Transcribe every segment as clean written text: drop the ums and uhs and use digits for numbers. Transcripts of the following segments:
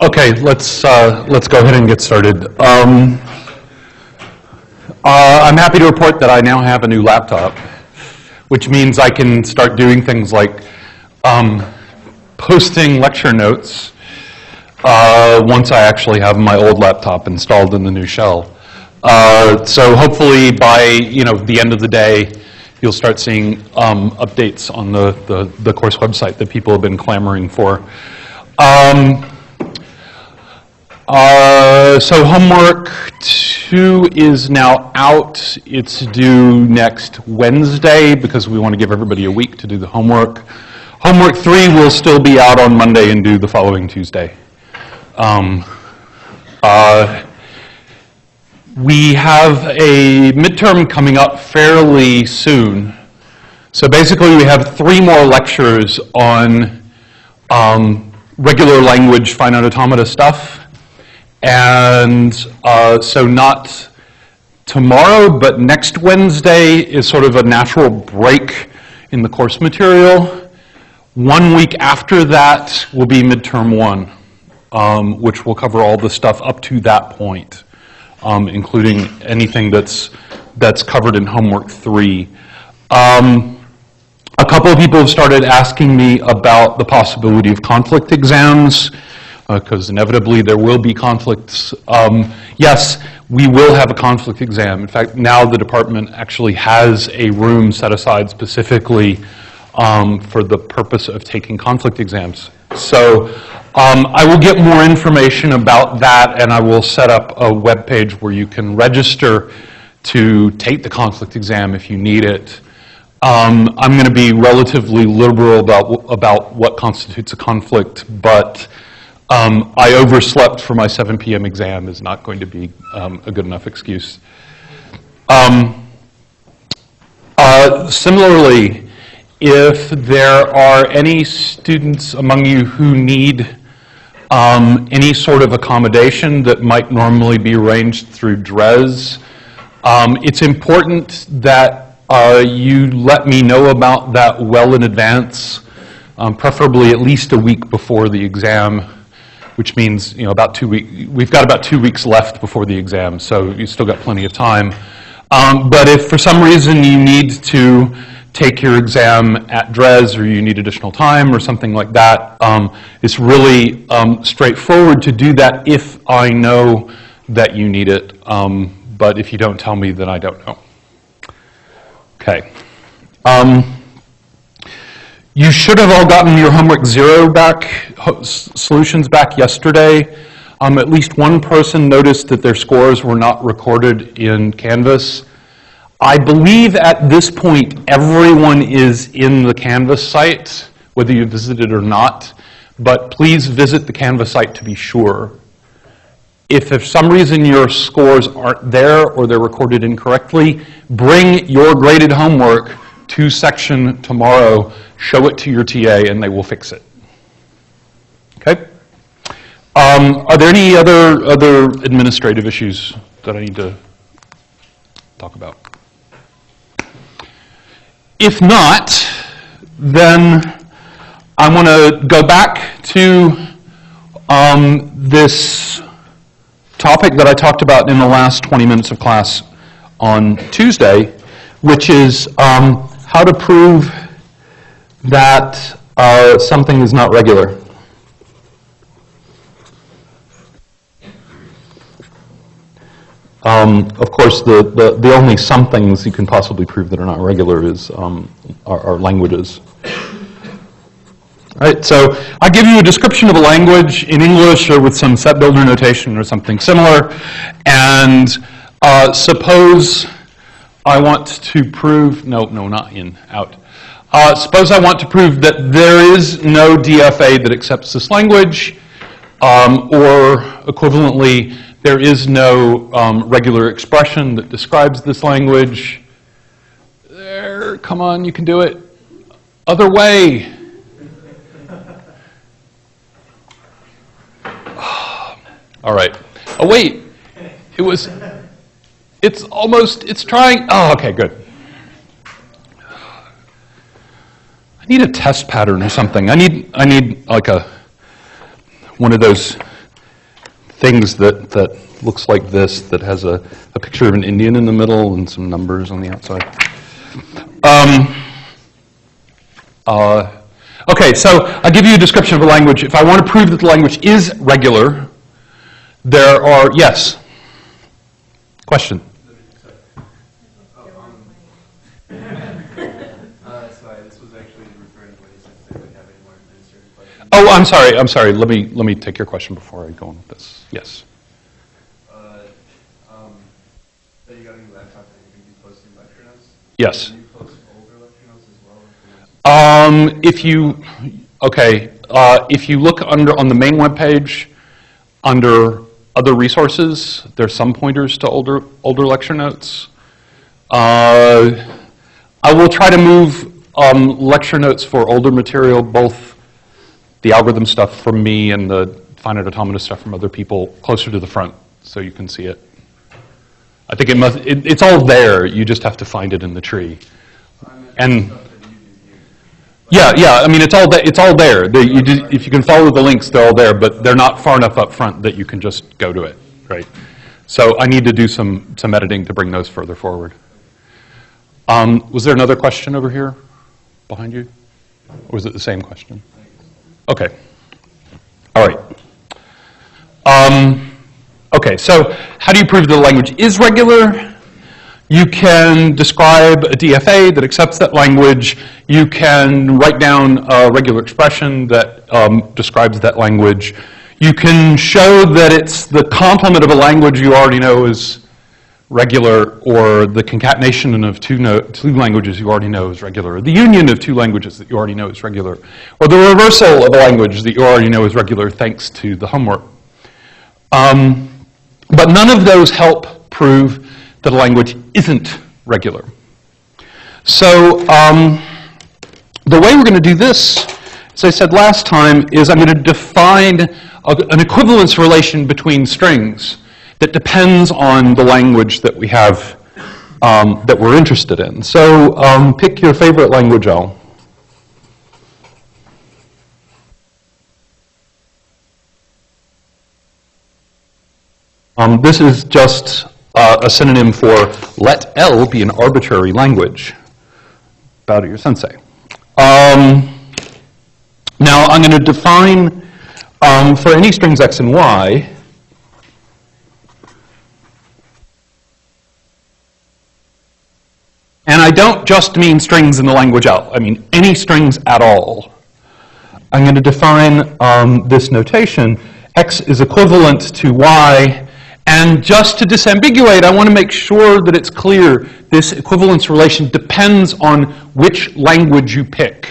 Okay, let's go ahead and get started. I'm happy to report that I now have a new laptop, which means I can start doing things like posting lecture notes once I actually have my old laptop installed in the new shell. So hopefully by the end of the day, you'll start seeing updates on the course website that people have been clamoring for. So homework 2 is now out. It's due next Wednesday because we want to give everybody a week to do the homework. Homework 3 will still be out on Monday and due the following Tuesday. We have a midterm coming up fairly soon. So basically we have 3 more lectures on regular language finite automata stuff. And so not tomorrow, but next Wednesday is sort of a natural break in the course material. 1 week after that will be midterm 1, which will cover all the stuff up to that point, including anything that's covered in homework 3. A couple of people have started asking me about the possibility of conflict exams, because inevitably there will be conflicts. Yes, we will have a conflict exam. In fact, now the department actually has a room set aside specifically for the purpose of taking conflict exams. So I will get more information about that, and I will set up a web page where you can register to take the conflict exam if you need it. I'm going to be relatively liberal about what constitutes a conflict, but I overslept for my 7 p.m. exam is not going to be a good enough excuse. Similarly, if there are any students among you who need any sort of accommodation that might normally be arranged through DRES, it's important that you let me know about that well in advance, preferably at least a week before the exam, which means about 2 weeks. We've got about 2 weeks left before the exam, so you've still got plenty of time. But if for some reason you need to take your exam at DRES or you need additional time or something like that, it's really straightforward to do that if I know that you need it. But if you don't tell me, then I don't know. Okay. You should have all gotten your homework 0 back, solutions back yesterday. At least one person noticed that their scores were not recorded in Canvas. I believe at this point everyone is in the Canvas site, whether you visited or not, but please visit the Canvas site to be sure. If for some reason your scores aren't there or they're recorded incorrectly, bring your graded homework to section tomorrow, show it to your TA, and they will fix it. Okay? Are there any other administrative issues that I need to talk about? If not, then I want to go back to this topic that I talked about in the last 20 minutes of class on Tuesday, which is how to prove that something is not regular. Of course, the only somethings you can possibly prove that are not regular is are languages. All right, so I give you a description of a language in English or with some set builder notation or something similar, and suppose I want to prove, suppose I want to prove that there is no DFA that accepts this language, or equivalently, there is no regular expression that describes this language. There, come on, you can do it. Other way. All right. Oh, wait. It's trying. Oh, okay, good. I need a test pattern or something. I need like one of those things that looks like this, that has a picture of an Indian in the middle and some numbers on the outside. Okay, so I'll give you a description of a language. If I want to prove that the language is regular, there are, yes? Question? Sorry, this was actually referring to what you said, so we have any more administrative questions. Oh, I'm sorry. Let me take your question before I go on with this. Yes. So you got a new laptop and you're going to be posting lecture notes? Yes. Can you post older lecture notes as well? If you look on the main web page, under other resources, there's some pointers to older lecture notes. I will try to move lecture notes for older material, both the algorithm stuff from me and the finite autonomata stuff from other people, closer to the front so you can see it. I think it's all there. You just have to find it in the tree. And yeah, I mean, it's all there. If you can follow the links, they're all there, but they're not far enough up front that you can just go to it, right? So I need to do some editing to bring those further forward. Was there another question over here behind you? Or was it the same question? Okay. All right. Okay, so how do you prove that the language is regular? You can describe a DFA that accepts that language. You can write down a regular expression that describes that language. You can show that it's the complement of a language you already know is regular, or the concatenation of two languages you already know is regular, or the union of two languages that you already know is regular, or the reversal of a language that you already know is regular thanks to the homework. But none of those help prove that a language isn't regular. So the way we're going to do this, as I said last time, is I'm going to define an equivalence relation between strings that depends on the language that we have, that we're interested in. So pick your favorite language, Al. This is just a synonym for let L be an arbitrary language. Bow to your sensei. Now I'm going to define for any strings x and y, and I don't just mean strings in the language L, I mean any strings at all. I'm going to define this notation, x is equivalent to y. And just to disambiguate, I want to make sure that it's clear this equivalence relation depends on which language you pick.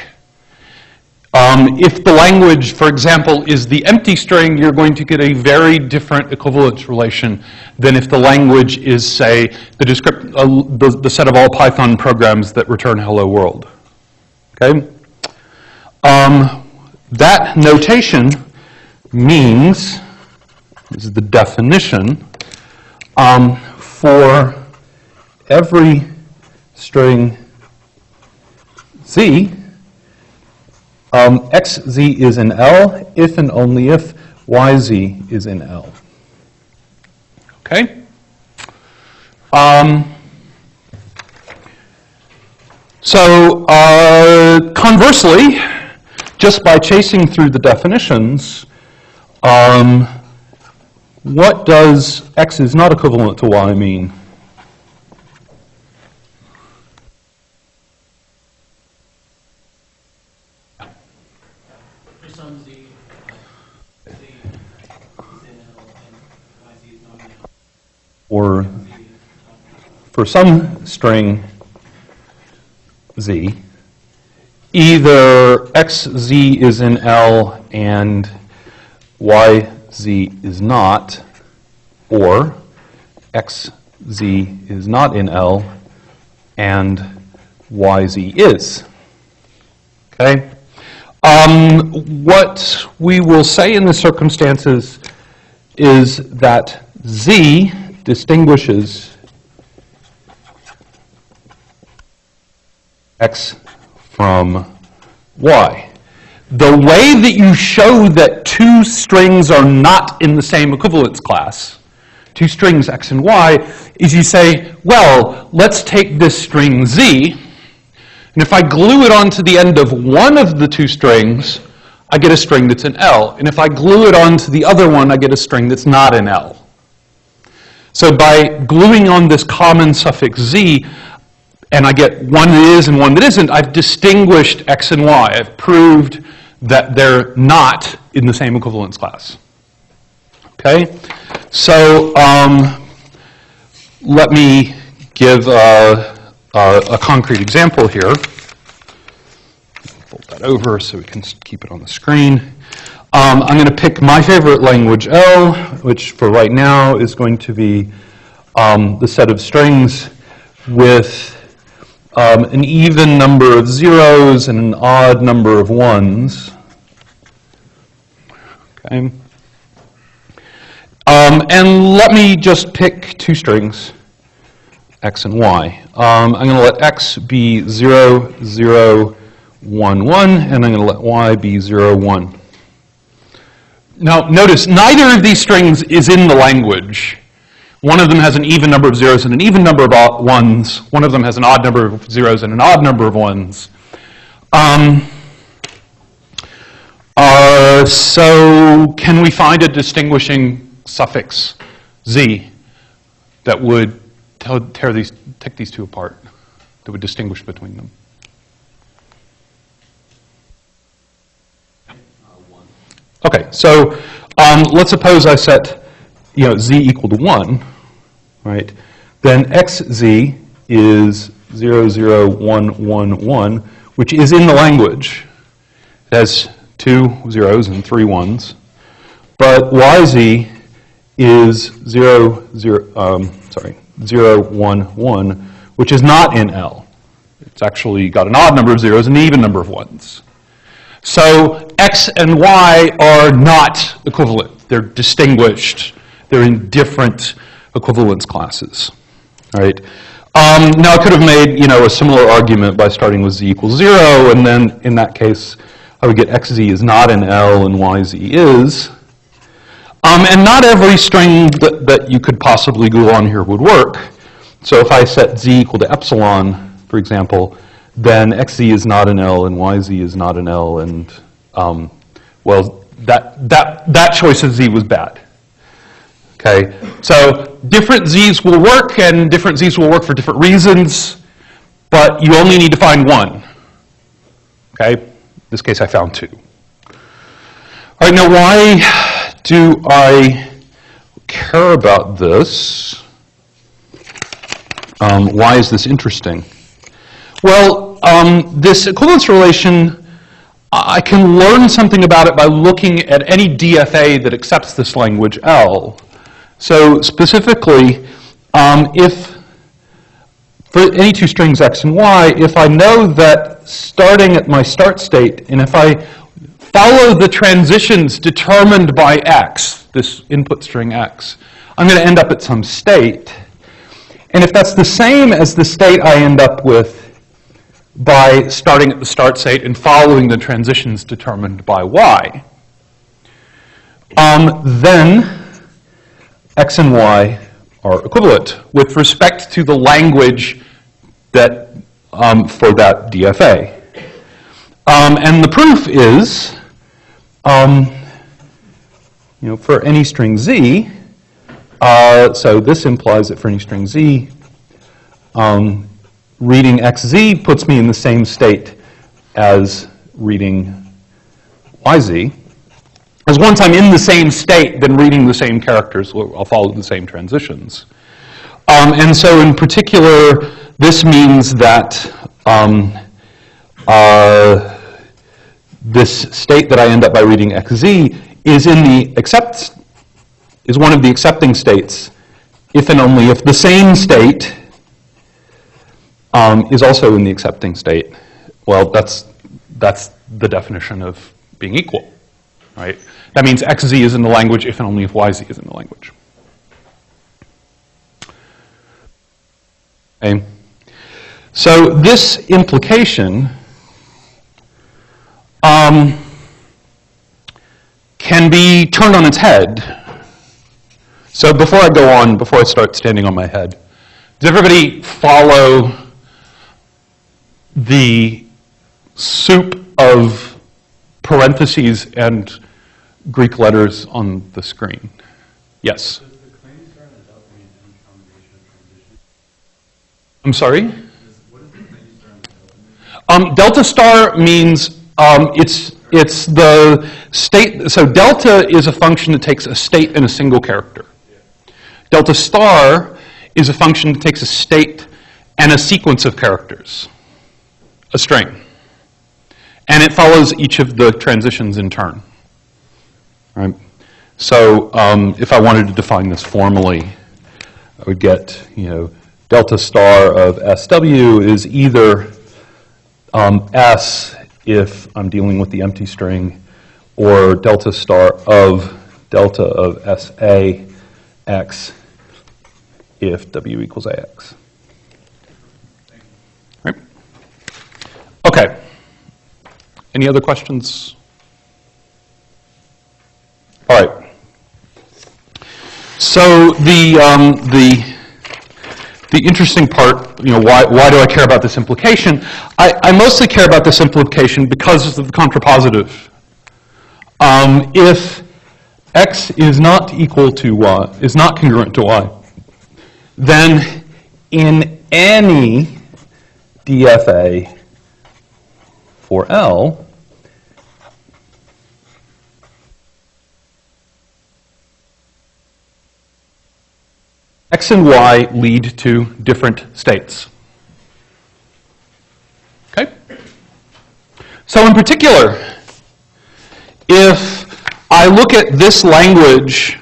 If the language, for example, is the empty string, you're going to get a very different equivalence relation than if the language is, say, the set of all Python programs that return hello world. Okay? That notation means, this is the definition, for every string z, xz is in L if and only if yz is in L. Okay? So conversely, just by chasing through the definitions, what does x is not equivalent to y mean? For some z, z is in L and yz is not in L. Or for some string z, either xz is in L and yz is not, or xz is not in L and yz is. Okay? What we will say in this circumstances is that z distinguishes x from y. the way that you show that two strings are not in the same equivalence class, two strings x and y, is you say, well, let's take this string z, and if I glue it onto the end of one of the two strings, I get a string that's an L. And if I glue it onto the other one, I get a string that's not an L. So by gluing on this common suffix z, and I get one that is and one that isn't, I've distinguished x and y. I've proved that they're not in the same equivalence class. Okay? So let me give a concrete example here. Fold that over so we can keep it on the screen. I'm going to pick my favorite language L, which for right now is going to be the set of strings with an even number of zeros and an odd number of ones. Okay. And let me just pick two strings, x and y. I'm going to let x be 0, 0, 1, 1, and I'm going to let y be 0, 1. Now, notice, neither of these strings is in the language. One of them has an even number of zeros and an even number of ones. One of them has an odd number of zeros and an odd number of ones. So can we find a distinguishing suffix, z, that would take these two apart, that would distinguish between them? Okay, so let's suppose I set z equal to 1, right? Then xz is 0, 0, 1, 1, 1, which is in the language. It has 2 zeros and 3 ones. But yz is 0, 0, 1, 1, which is not in L. It's actually got an odd number of zeros and an even number of ones. So x and y are not equivalent. They're distinguished. They're in different equivalence classes. All right. Now I could have made a similar argument by starting with z equals 0, and then in that case I would get xz is not in L and yz is. And not every string that you could possibly glue on here would work. So if I set z equal to epsilon, for example, then xz is not an L and yz is not an L, and well, that choice of z was bad. Okay, so different z's will work, and different z's will work for different reasons, but you only need to find one. Okay, in this case I found 2. All right, now why do I care about this? Why is this interesting? Well, this equivalence relation, I can learn something about it by looking at any DFA that accepts this language L. So specifically, if for any two strings x and y, if I know that starting at my start state, and if I follow the transitions determined by x, this input string x, I'm going to end up at some state. And if that's the same as the state I end up with by starting at the start state and following the transitions determined by y, then x and y are equivalent with respect to the language that for that DFA. And the proof is, for any string z, so this implies that for any string z, reading xz puts me in the same state as reading yz. As once I'm in the same state, then reading the same characters, I'll follow the same transitions. And so in particular, this means that this state that I end up by reading xz is is one of the accepting states, if and only if the same state is also in the accepting state. Well, that's the definition of being equal, right? That means xz is in the language if and only if yz is in the language. Okay. So this implication can be turned on its head. So before I go on, before I start standing on my head, does everybody follow the soup of parentheses and Greek letters on the screen? Yes? Does the claim start on a delta mean any combination of transitions? I'm sorry? What does the claim start on the delta mean? Delta star means it's the state. So delta is a function that takes a state in a single character. Delta star is a function that takes a state and a sequence of characters, a string. And it follows each of the transitions in turn. Right? So if I wanted to define this formally, I would get, delta star of SW is either S if I'm dealing with the empty string, or delta star of delta of SA X if W equals AX. Right? Okay. Any other questions? All right. So the interesting part, why do I care about this implication? I mostly care about this implication because of the contrapositive. If x is not equal to y, is not congruent to y, then in any DFA for L, x and y lead to different states. Okay? So in particular, if I look at this language,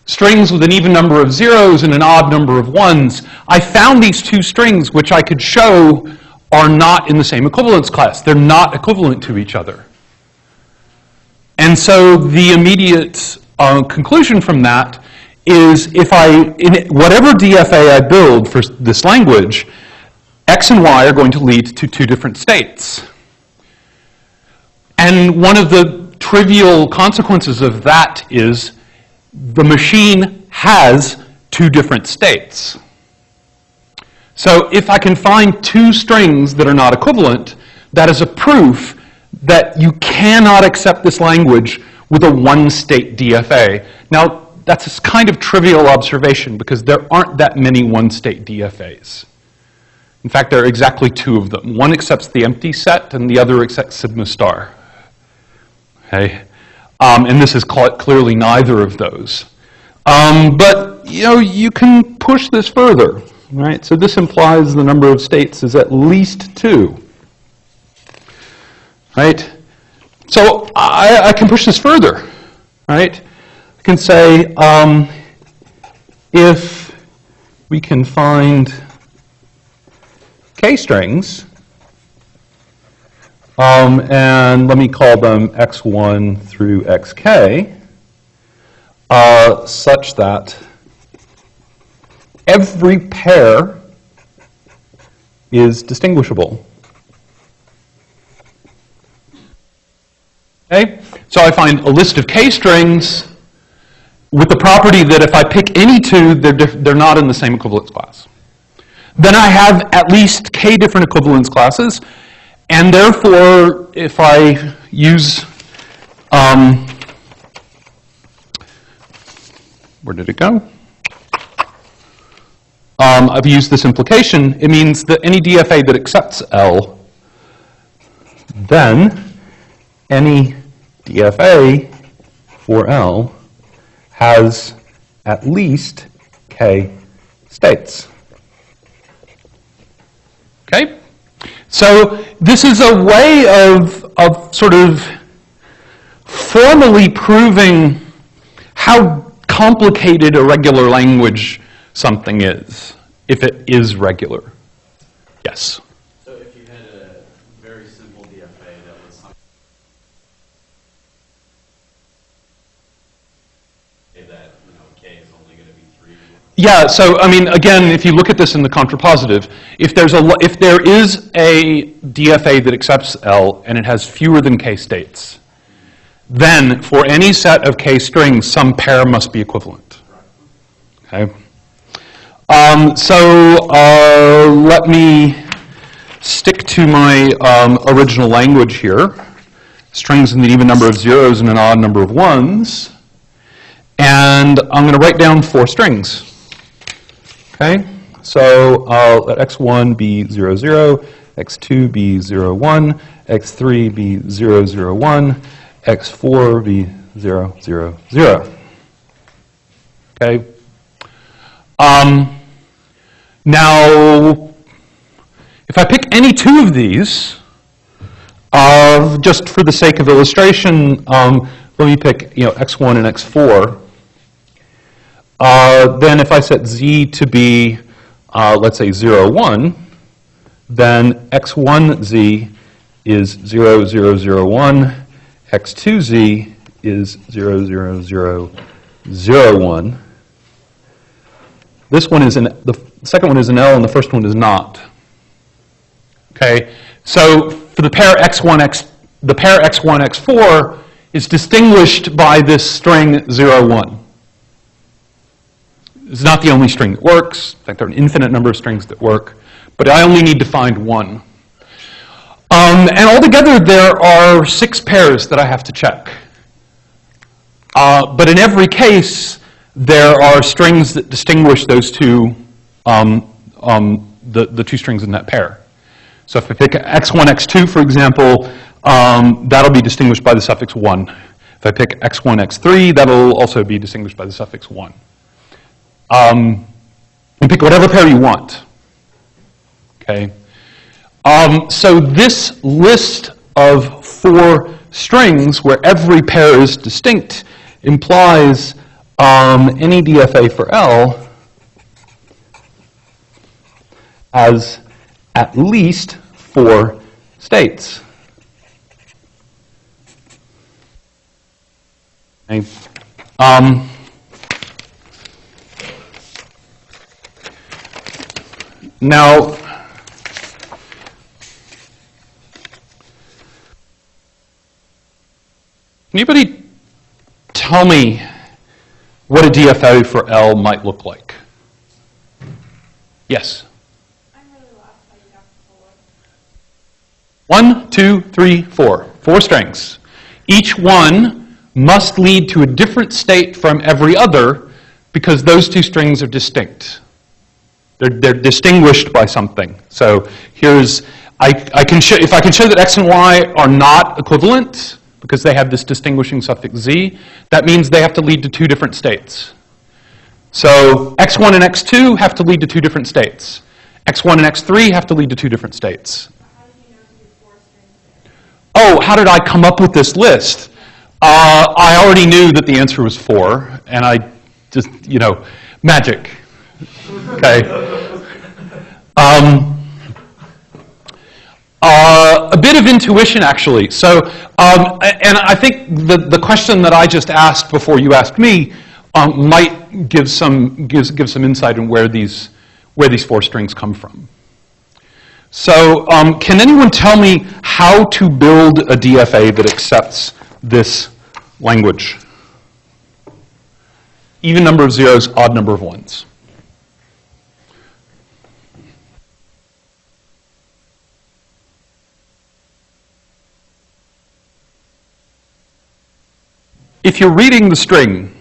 strings with an even number of zeros and an odd number of ones, I found these two strings which I could show are not in the same equivalence class. They're not equivalent to each other. And so the immediate conclusion from that is if in whatever DFA I build for this language, x and y are going to lead to two different states. And one of the trivial consequences of that is the machine has two different states. So if I can find two strings that are not equivalent, that is a proof that you cannot accept this language with a one-state DFA. Now, that's a kind of trivial observation because there aren't that many one-state DFAs. In fact, there are exactly two of them. One accepts the empty set and the other accepts sigma star. Okay? And this is clearly neither of those. But you can push this further, right? So this implies the number of states is at least two, right? So I can push this further, right? I can say if we can find k-strings, and let me call them x1 through xk, such that every pair is distinguishable. Okay? So I find a list of k-strings with the property that if I pick any two, they're not in the same equivalence class. Then I have at least k different equivalence classes, and therefore, if I use, where did it go? I've used this implication. It means that any DFA that accepts L, then any DFA for L has at least k states. Okay? So this is a way of sort of formally proving how complicated a regular language something is, if it is regular. Yes? So if you had a very simple DFA that was that k is only going to be 3. Yeah, so I mean, again, if you look at this in the contrapositive, if there is a DFA that accepts L and it has fewer than k states, then for any set of k strings, some pair must be equivalent. Okay. Let me stick to my original language here. Strings with an even number of zeros and an odd number of ones. And I'm going to write down 4 strings. Okay? So let x1 be 0, 0, x2 be 0, 1, x3 be 0, 0, 1, x4 be 0, 0, 0. Okay? Now, if I pick any 2 of these, just for the sake of illustration, let me pick x1 and x4. Then if I set z to be, let's say, 0, 1, then x1z is 0, 0, 0, 1, x2z is 0, 0, 0, 0, 1. This one is the second one is an L and the first one is not. Okay, so for the pair x1, x4 is distinguished by this string 0, 1. It's not the only string that works. In fact, there are an infinite number of strings that work, but I only need to find 1. And altogether, there are 6 pairs that I have to check. But in every case, there are strings that distinguish those two, the 2 strings in that pair. So if I pick x1, x2, for example, that'll be distinguished by the suffix 1. If I pick x1, x3, that'll also be distinguished by the suffix 1. You pick whatever pair you want. Okay. So this list of 4 strings, where every pair is distinct, implies any DFA for L has at least 4 states. Okay. Now, anybody tell me what a DFA for L might look like? Yes? I'm really lost how you got 4. 1, 2, 3, 4. 4 strings. Each one must lead to a different state from every other because those 2 strings are distinct. They're distinguished by something. So here's, if I can show that x and y are not equivalent because they have this distinguishing suffix z, that means they have to lead to 2 different states. So x1 and x2 have to lead to 2 different states. x1 and x3 have to lead to 2 different states. How did you know to do 4 strings there? Oh, how did I come up with this list? I already knew that the answer was 4, and I just, magic. Okay. A bit of intuition, actually. So, and I think the question that I just asked before you asked me might give some insight in where these 4 strings come from. So, can anyone tell me how to build a DFA that accepts this language? Even number of zeros, odd number of ones. If you're reading the string,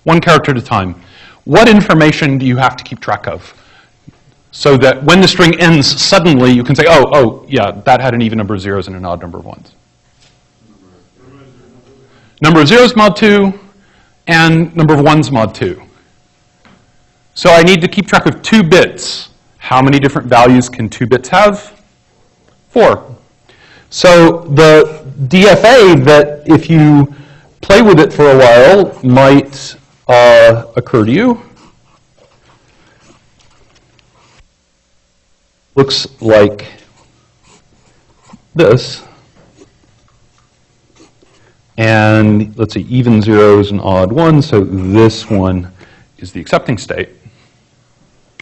1 character at a time, what information do you have to keep track of? So that when the string ends suddenly, you can say, oh, yeah, that had an even number of zeros and an odd number of ones. Number of zeros mod 2, and number of ones mod 2. So I need to keep track of 2 bits. How many different values can 2 bits have? 4. So the DFA that if you play with it for a while might occur to you. Looks like this. And let's see, even zeros and odd ones, so this one is the accepting state.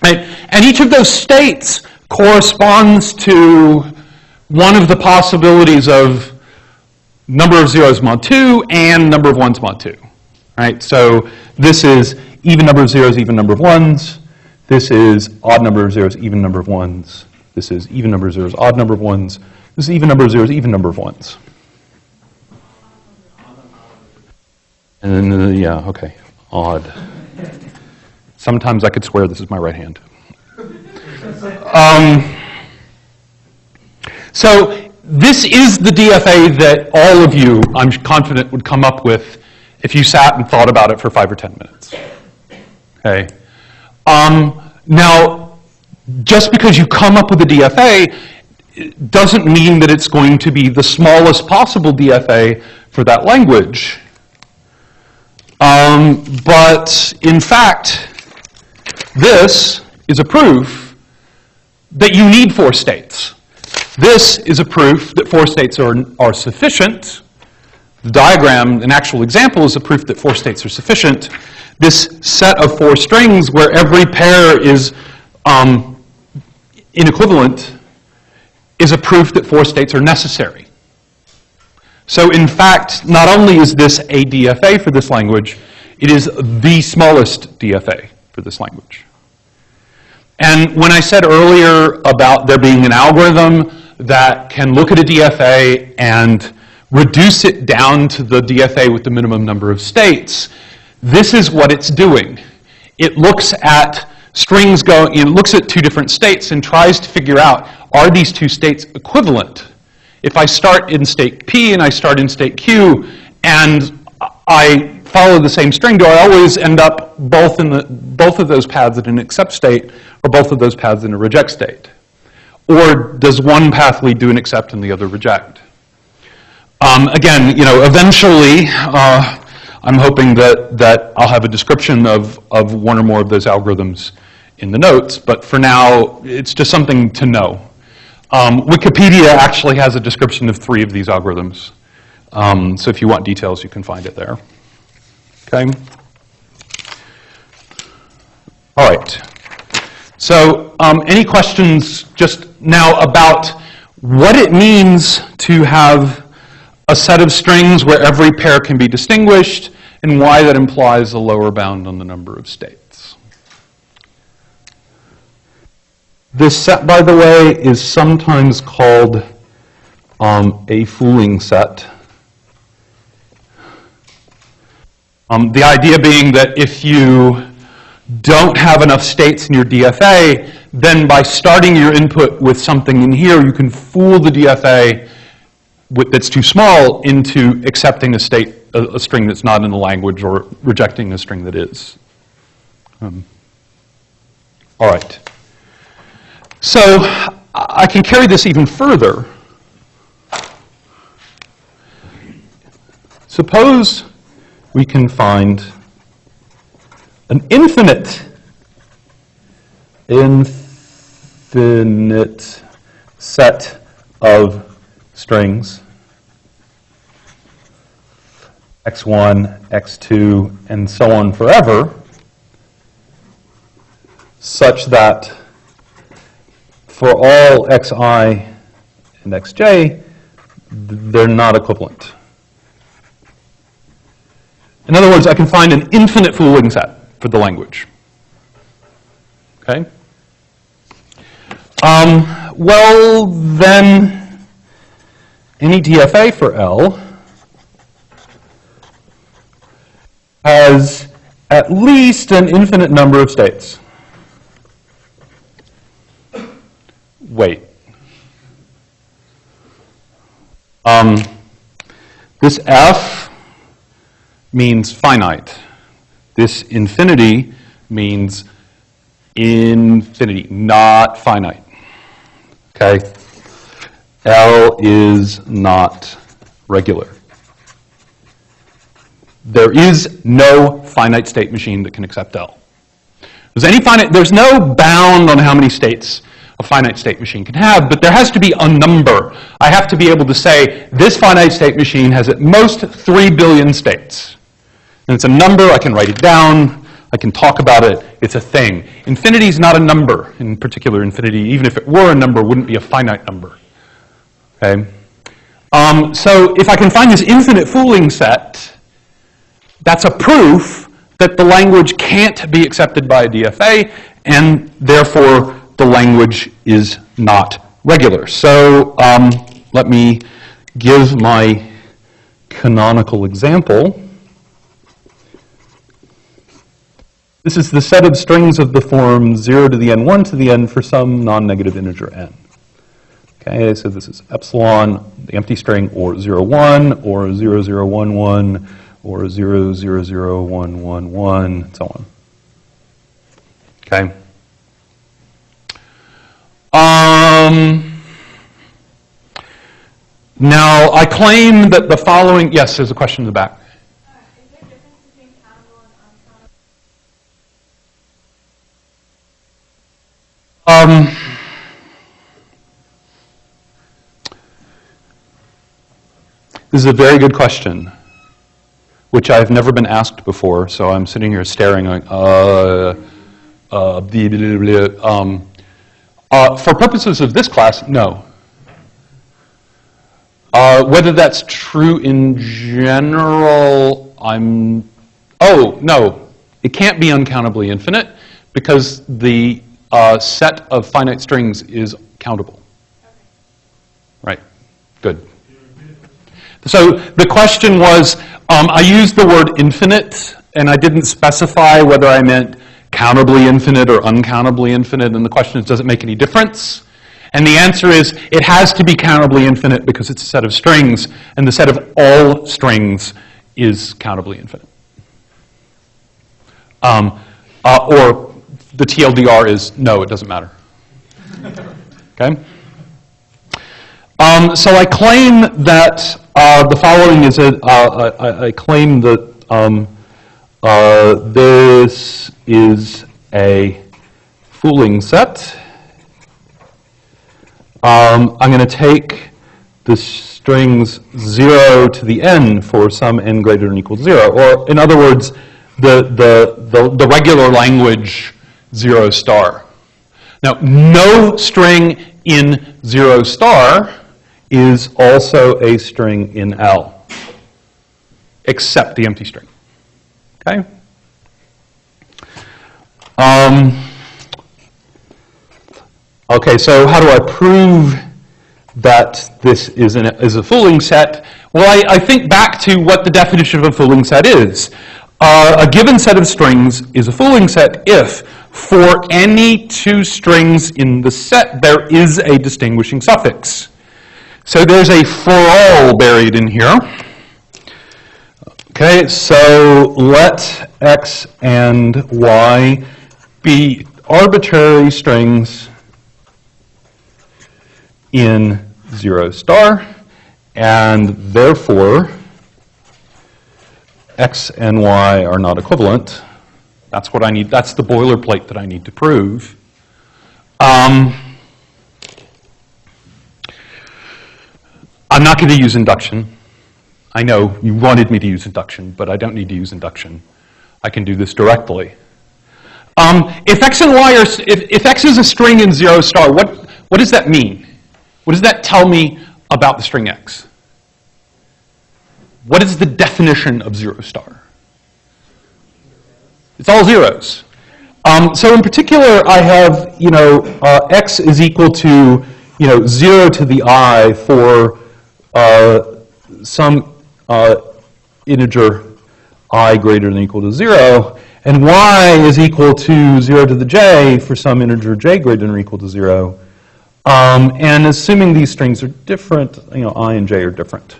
Right? And each of those states corresponds to one of the possibilities of number of zeros mod 2 and number of ones mod 2. Right? So this is even number of zeros, even number of ones. This is odd number of zeros, even number of ones. This is even number of zeros, odd number of ones. This is even number of zeros, even number of ones. And then, yeah, okay, odd. Sometimes I could swear this is my right hand. So this is the DFA that all of you, I'm confident, would come up with if you sat and thought about it for 5 or 10 minutes. Okay. Now, just because you come up with a DFA doesn't mean that it's going to be the smallest possible DFA for that language. But in fact, this is a proof that you need 4 states. This is a proof that 4 states are sufficient. The diagram, an actual example, is a proof that 4 states are sufficient. This set of 4 strings where every pair is inequivalent is a proof that 4 states are necessary. So in fact, not only is this a DFA for this language, it is the smallest DFA for this language. And when I said earlier about there being an algorithm that can look at a DFA and reduce it down to the DFA with the minimum number of states, this is what it's doing. It looks at strings it looks at 2 different states and tries to figure out, are these 2 states equivalent? If I start in state P and I start in state Q and I follow the same string, do I always end up both of those paths in an accept state or both of those paths in a reject state? Or does one path lead to an accept and the other reject? Again, eventually, I'm hoping that I'll have a description of one or more of those algorithms in the notes, but for now, it's just something to know. Wikipedia actually has a description of 3 of these algorithms. So if you want details, you can find it there. Okay? All right. So any questions just now about what it means to have a set of strings where every pair can be distinguished and why that implies a lower bound on the number of states? This set, by the way, is sometimes called a fooling set. The idea being that if you don't have enough states in your DFA, then by starting your input with something in here, you can fool the DFA that's too small into accepting a string that's not in the language or rejecting a string that is. All right. So I can carry this even further. Suppose we can find an infinite set of strings, x1, x2, and so on forever, such that for all xi and xj, they're not equivalent. In other words, I can find an infinite fooling set for the language. Okay? Well, then, any DFA for L has at least an infinite number of states. Wait. This F means finite. This infinity means infinity, not finite. Okay? L is not regular. There is no finite state machine that can accept L. There's no bound on how many states a finite state machine can have, but there has to be a number. I have to be able to say, this finite state machine has at most 3 billion states. And it's a number, I can write it down, I can talk about it, it's a thing. Infinity is not a number, in particular infinity, even if it were a number, wouldn't be a finite number. Okay? So if I can find this infinite fooling set, that's a proof that the language can't be accepted by a DFA, and therefore the language is not regular. So let me give my canonical example. This is the set of strings of the form 0 to the n, 1 to the n for some non-negative integer n. Okay, so this is epsilon, the empty string, or 0, 1, or 0, 0, 1, 1, or 0, 0, 0, 1, 1, 1, and so on. Okay. Now, I claim that the following, yes, there's a question in the back. Is there a difference between countable and uncountable? This is a very good question, which I've never been asked before, so I'm sitting here staring going, for purposes of this class, no. Whether that's true in general, no. It can't be uncountably infinite because the set of finite strings is countable. Right, good. So the question was, I used the word infinite, and I didn't specify whether I meant countably infinite or uncountably infinite, and the question is, does it make any difference? And the answer is, it has to be countably infinite because it's a set of strings, and the set of all strings is countably infinite. Or the TLDR is, no, it doesn't matter. Okay? So I claim that the following is I claim that this is a fooling set. I'm going to take the strings 0 to the n for some n greater than or equal to 0. Or in other words, the regular language 0 star. Now, no string in 0 star is also a string in L, except the empty string. Okay? Okay, so how do I prove that this is a fooling set? Well, I think back to what the definition of a fooling set is. A given set of strings is a fooling set if, for any two strings in the set, there is a distinguishing suffix. So there's a for all buried in here. Okay, so let x and y be arbitrary strings in 0 star, and therefore x and y are not equivalent. That's what I need. That's the boilerplate that I need to prove. I'm not going to use induction. I know you wanted me to use induction, but I don't need to use induction. I can do this directly. If x and y are, if x is a string in 0 star, what does that mean? What does that tell me about the string x? What is the definition of 0 star? It's all zeros. So in particular, I have, x is equal to, 0 to the I for some integer I greater than or equal to 0, and y is equal to 0 to the j for some integer j greater than or equal to 0. And assuming these strings are different, I and j are different.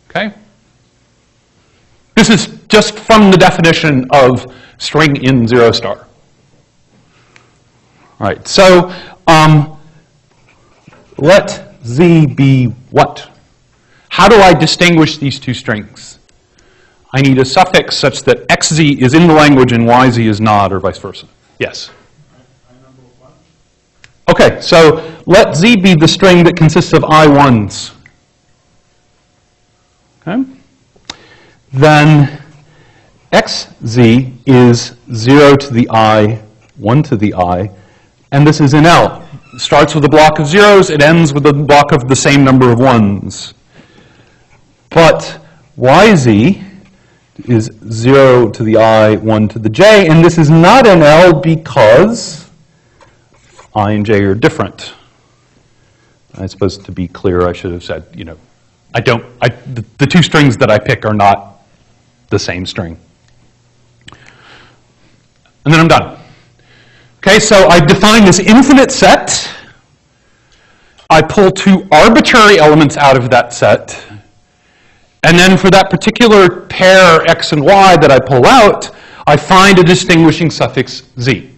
Okay? This is just from the definition of string in 0 star. All right, so let z be what? How do I distinguish these two strings? I need a suffix such that xz is in the language and yz is not, or vice versa. Yes? Okay, so let z be the string that consists of I1s. Okay? Then xz is 0 to the I, 1 to the I, and this is in L. starts with a block of zeros, it ends with a block of the same number of ones. But yz is 0 to the I, 1 to the j, and this is not an L because I and j are different. I suppose to be clear, I should have said, the two strings that I pick are not the same string. And then I'm done. Okay, so I define this infinite set. I pull two arbitrary elements out of that set. And then for that particular pair x and y that I pull out, I find a distinguishing suffix z.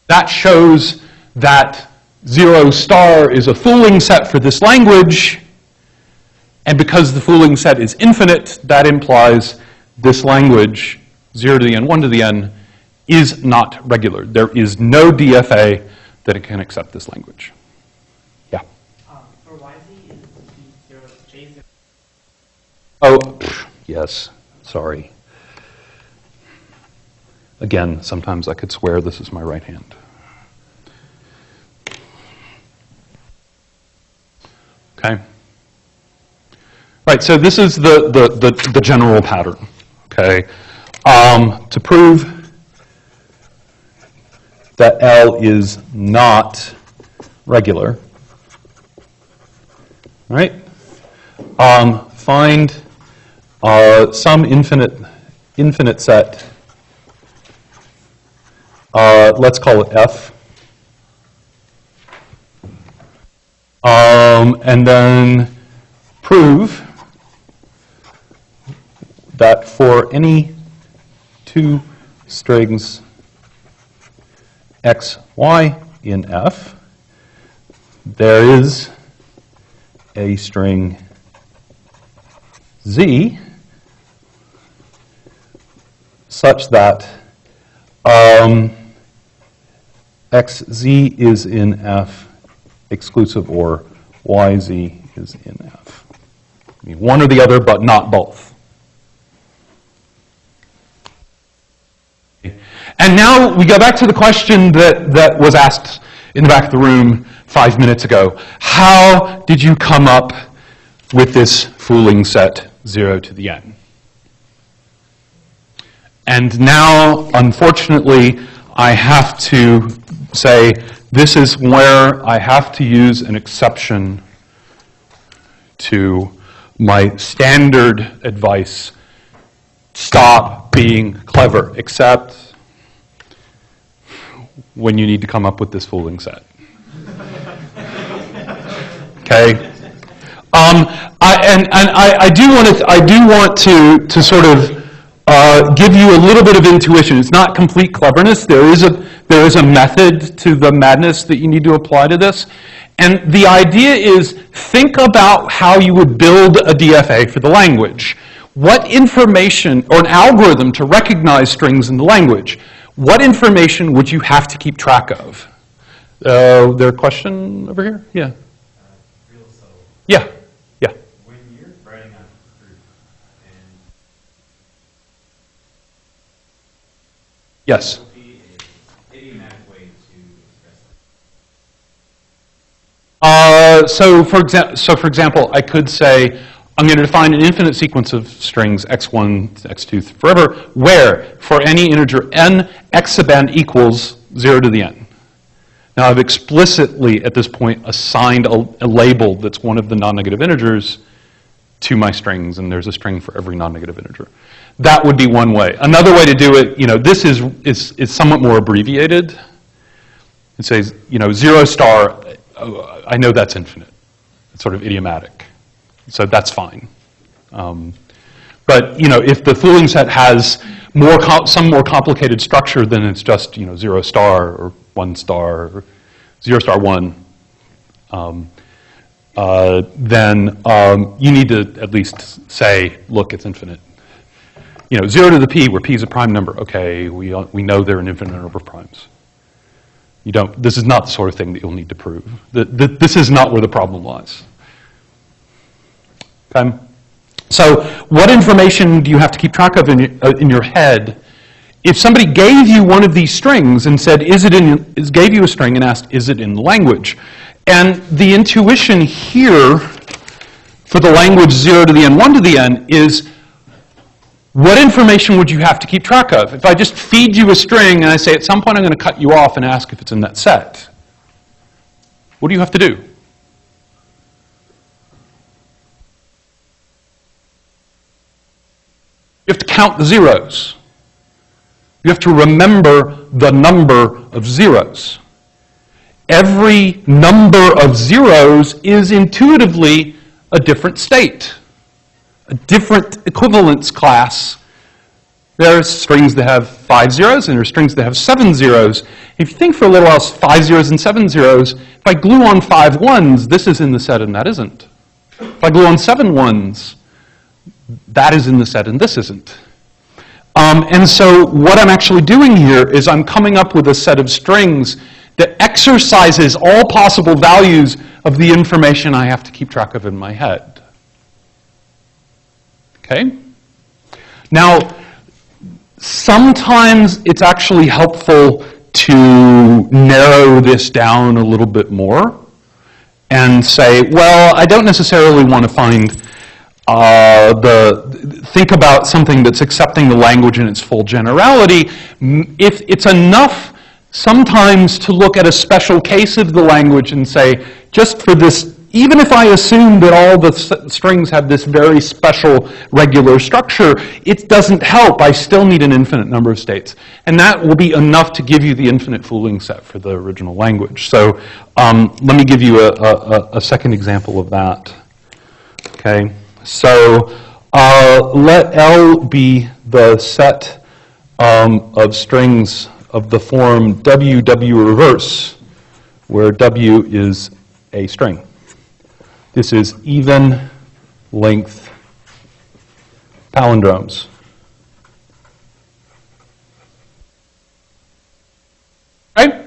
That shows that 0 star is a fooling set for this language. And because the fooling set is infinite, that implies this language, 0 to the n, 1 to the n, is not regular. There is no DFA that it can accept this language. Yeah? For YZ, is it 0, J0? Oh, yes, sorry. Again, sometimes I could swear this is my right hand. Okay? Right, so this is the general pattern, okay? To prove that L is not regular, right? Find some infinite set, let's call it F, and then prove that for any two strings x, y in F, there is a string z such that xz is in F exclusive or yz is in F. I mean, one or the other, but not both. And now we go back to the question that was asked in the back of the room 5 minutes ago. How did you come up with this fooling set 0 to the n? And now, unfortunately, I have to say this is where I have to use an exception to my standard advice. Stop being clever, except when you need to come up with this fooling set. Okay? I do want to sort of give you a little bit of intuition. It's not complete cleverness. There is a method to the madness that you need to apply to this. And the idea is, think about how you would build a DFA for the language. What information, or an algorithm to recognize strings in the language, what information would you have to keep track of? There a question over here? Yeah. Real subtle. Yeah. Yeah. When you're writing a proof and Yes. will be an idiomatic way to express it. So for example, I could say, I'm going to define an infinite sequence of strings, x1 to x2 forever, where for any integer n, x sub n equals 0 to the n. Now I've explicitly, at this point, assigned a label that's one of the non-negative integers to my strings, and there's a string for every non-negative integer. That would be one way. Another way to do it, this is somewhat more abbreviated. It says, 0 star, I know that's infinite. It's sort of idiomatic. So that's fine. But if the fooling set has some more complicated structure, then it's just 0 star or 1 star or 0 star 1. Then you need to at least say, look, it's infinite. 0 to the p, where p is a prime number. Okay, we know there are an infinite number of primes. This is not the sort of thing that you'll need to prove. This is not where the problem lies. Okay? So what information do you have to keep track of in your head if somebody gave you one of these strings and said, gave you a string and asked, is it in language? And the intuition here for the language 0 to the n, 1 to the n is, what information would you have to keep track of? If I just feed you a string and I say at some point I'm going to cut you off and ask if it's in that set, what do you have to do? You have to count the zeros. You have to remember the number of zeros. Every number of zeros is intuitively a different state, a different equivalence class. There are strings that have 5 zeros, and there are strings that have 7 zeros. If you think for a little while, 5 zeros and 7 zeros, if I glue on 5 ones, this is in the set and that isn't. If I glue on 7 ones, that is in the set and this isn't. And so what I'm actually doing here is I'm coming up with a set of strings that exercises all possible values of the information I have to keep track of in my head. Okay? Now, sometimes it's actually helpful to narrow this down a little bit more and say, well, I don't necessarily want to think about something that's accepting the language in its full generality. If it's enough sometimes to look at a special case of the language and say, just for this, even if I assume that all the strings have this very special regular structure, it doesn't help. I still need an infinite number of states. And that will be enough to give you the infinite fooling set for the original language. So let me give you a second example of that. Okay, so let L be the set of strings of the form W reverse, where W is a string. This is even length palindromes. Right?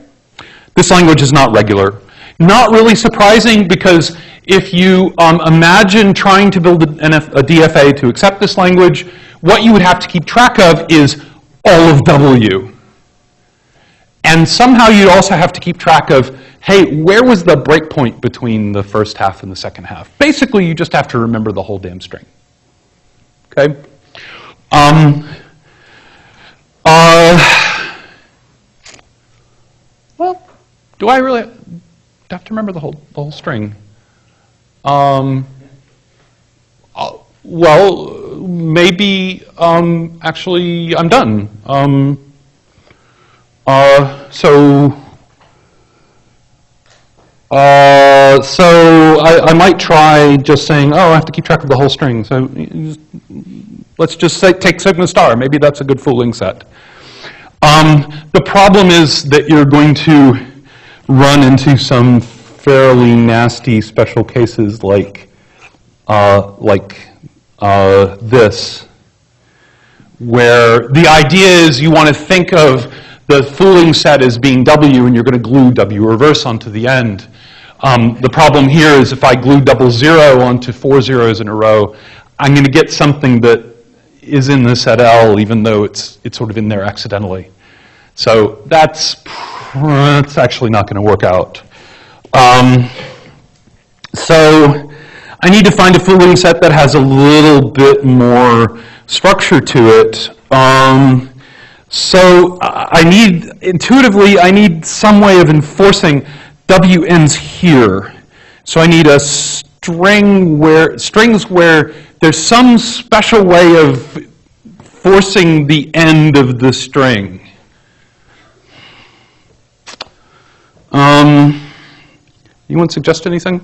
This language is not regular. Not really surprising, because if you imagine trying to build a DFA to accept this language, what you would have to keep track of is all of W. And somehow you'd also have to keep track of, hey, where was the breakpoint between the first half and the second half? Basically, you just have to remember the whole damn string. Okay? Well, do I really have to remember the whole string? Well, maybe actually I'm done. So I might try just saying, oh, I have to keep track of the whole string. So let's just say, take sigma star. Maybe that's a good fooling set. The problem is that you're going to run into some fairly nasty special cases like this, where the idea is you want to think of the fooling set as being W, and you're going to glue W reverse onto the end. The problem here is if I glue 00 onto 4 zeros in a row, I'm going to get something that is in the set L, even though it's sort of in there accidentally. So that's actually not going to work out. So I need to find a fooling set that has a little bit more structure to it. So intuitively, I need some way of enforcing W ends here. So I need a strings where there's some special way of forcing the end of the string. Anyone suggest anything?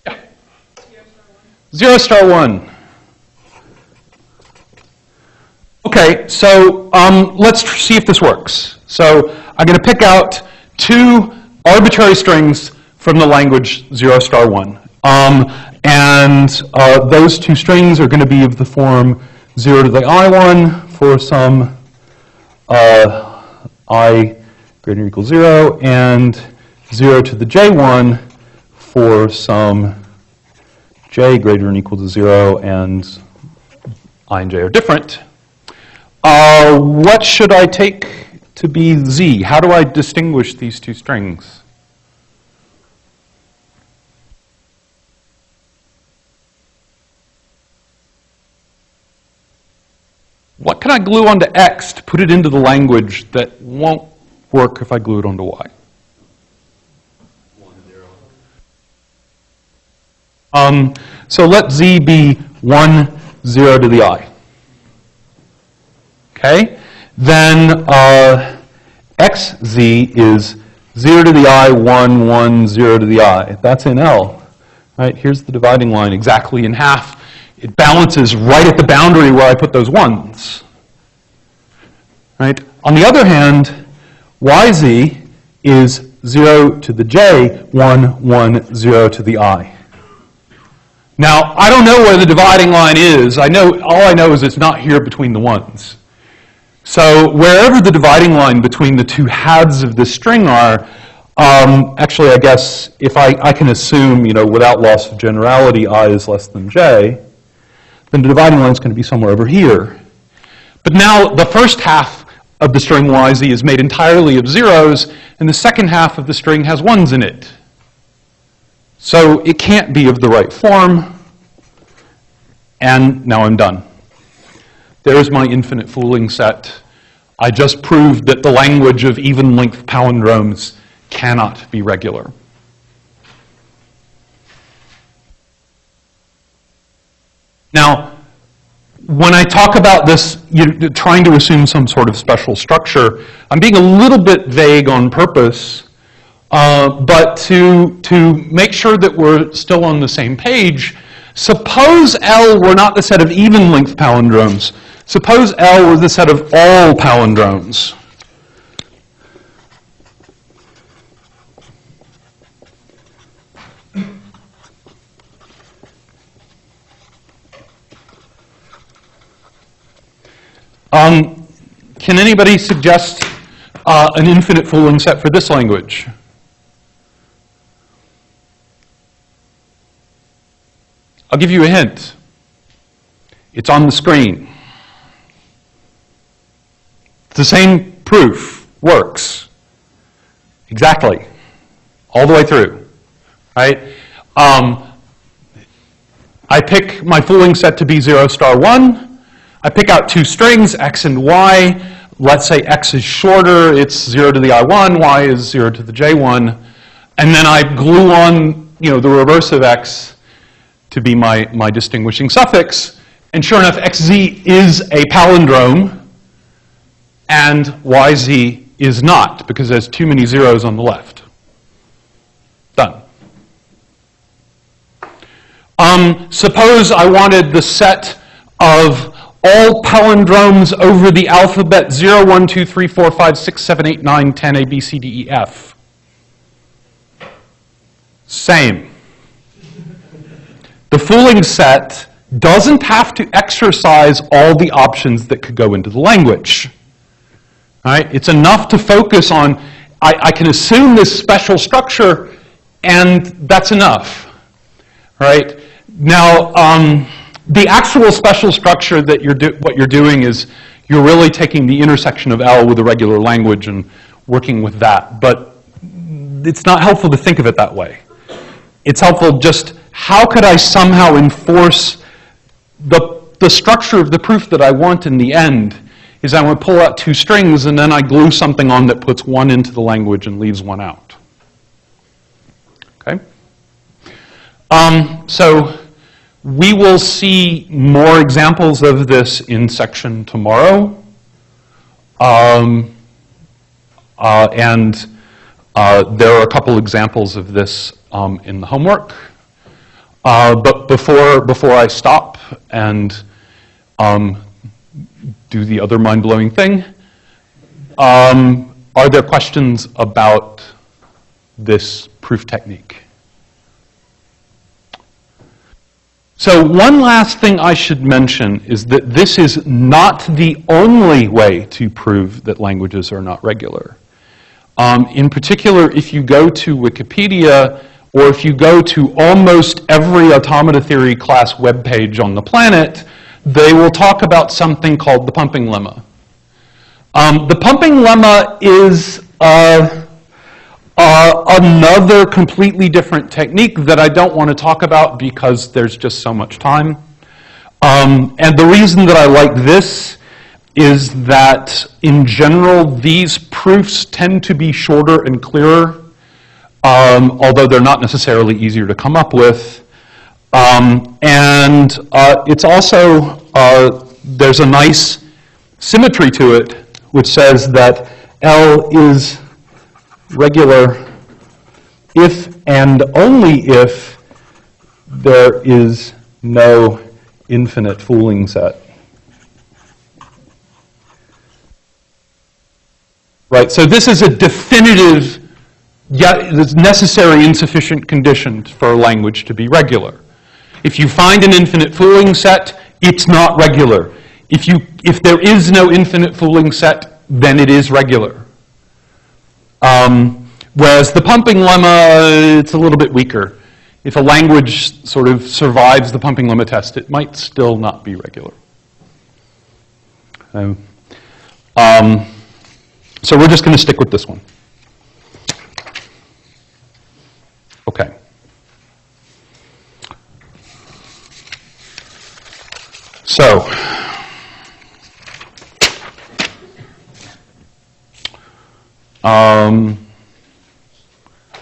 Yeah. 0 star 1. Okay, so let's see if this works. So I'm going to pick out 2 arbitrary strings from the language 0 star 1. And those 2 strings are going to be of the form 0 to the I1 for some I greater than or equal 0, and 0 to the J1 for some j greater than or equal to 0 and I and j are different, what should I take to be z? How do I distinguish these two strings? What can I glue onto x to put it into the language that won't work if I glue it onto y? 1, 0. So let z be 1, 0 to the I. Okay? Then xz is 0 to the I, 1, 1, 0 to the I. That's in L. Right? Here's the dividing line exactly in half. It balances right at the boundary where I put those ones. Right? On the other hand, yz is 0 to the j, 1, 1, 0 to the I. Now, I don't know where the dividing line is. All I know is it's not here between the ones. So wherever the dividing line between the two halves of this string are, actually, I guess if I can assume, without loss of generality, I is less than j, then the dividing line is going to be somewhere over here. But now the first half of the string yz is made entirely of zeros, and the second half of the string has ones in it. So it can't be of the right form, and now I'm done. There's my infinite fooling set. I just proved that the language of even-length palindromes cannot be regular. Now, when I talk about this, trying to assume some sort of special structure, I'm being a little bit vague on purpose, but to make sure that we're still on the same page, suppose L were not the set of even-length palindromes. Suppose L were the set of all palindromes. Can anybody suggest an infinite fooling set for this language? I'll give you a hint. It's on the screen. It's the same proof. Works. Exactly. All the way through. Right? I pick my fooling set to be 0, star 1. I pick out two strings, x and y. Let's say x is shorter. It's 0 to the I1. Y is 0 to the J1. And then I glue on, the reverse of x to be my distinguishing suffix. And sure enough, xz is a palindrome, and yz is not, because there's too many zeros on the left. Done. Suppose I wanted the set of all palindromes over the alphabet 0, 1, 2, 3, 4, 5, 6, 7, 8, 9, 10, A, B, C, D, E, F. Same. The fooling set doesn't have to exercise all the options that could go into the language. Right? It's enough to focus on, I can assume this special structure, and that's enough. Right? Now, the actual special structure that what you're doing is you're really taking the intersection of L with a regular language and working with that. But it's not helpful to think of it that way. It's helpful just, how could I somehow enforce the structure of the proof that I want in the end? Is I want to pull out two strings and then I glue something on that puts one into the language and leaves one out. Okay? So we will see more examples of this in section tomorrow. And there are a couple examples of this in the homework. But before I stop and do the other mind-blowing thing, are there questions about this proof technique? So one last thing I should mention is that this is not the only way to prove that languages are not regular. In particular, if you go to Wikipedia or if you go to almost every automata theory class webpage on the planet, they will talk about something called the pumping lemma. The pumping lemma is another completely different technique that I don't want to talk about because there's just so much time. And the reason that I like this is that, in general, these proofs tend to be shorter and clearer, although they're not necessarily easier to come up with. And it's also, there's a nice symmetry to it, which says that L is regular if and only if there is no infinite fooling set. Right, so this is a definitive, yet necessary insufficient condition for a language to be regular. If you find an infinite fooling set, it's not regular. If there is no infinite fooling set, then it is regular. Whereas the pumping lemma, it's a little bit weaker. If a language sort of survives the pumping lemma test, it might still not be regular. So we're just going to stick with this one. Okay. So,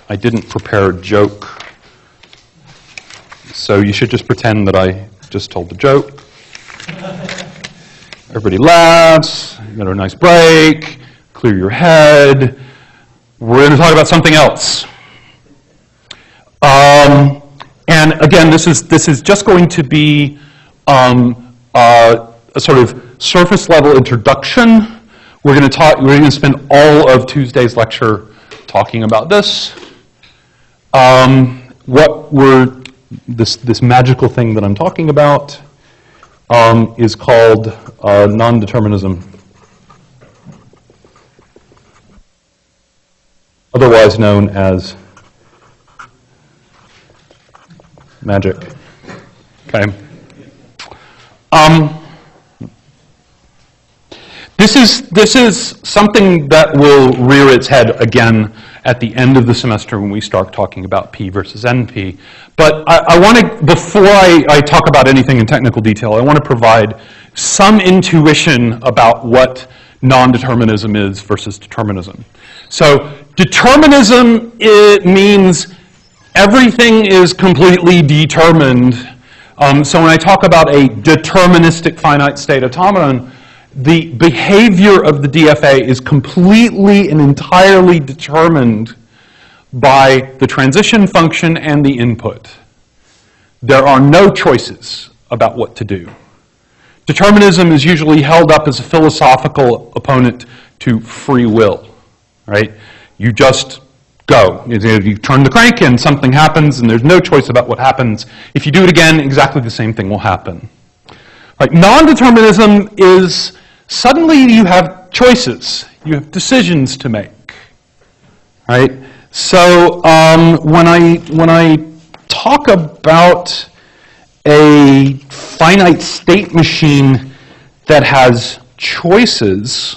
I didn't prepare a joke, so you should just pretend that I just told the joke. Everybody laughs, you got a nice break, clear your head. We're going to talk about something else. And again, this is just going to be a sort of surface level introduction. We're going to spend all of Tuesday's lecture talking about this. This magical thing that I'm talking about is called non-determinism, otherwise known as magic. Okay. This is something that will rear its head again at the end of the semester when we start talking about P versus NP. But I want to, before I talk about anything in technical detail, I want to provide some intuition about what non-determinism is versus determinism. So determinism, it means everything is completely determined. So when I talk about a deterministic finite state automaton, the behavior of the DFA is completely and entirely determined by the transition function and the input. There are no choices about what to do. Determinism is usually held up as a philosophical opponent to free will, right? You just go. You turn the crank and something happens and there's no choice about what happens. If you do it again, exactly the same thing will happen. Right? Non-determinism is suddenly you have choices. You have decisions to make, right? So when I talk about a finite state machine that has choices,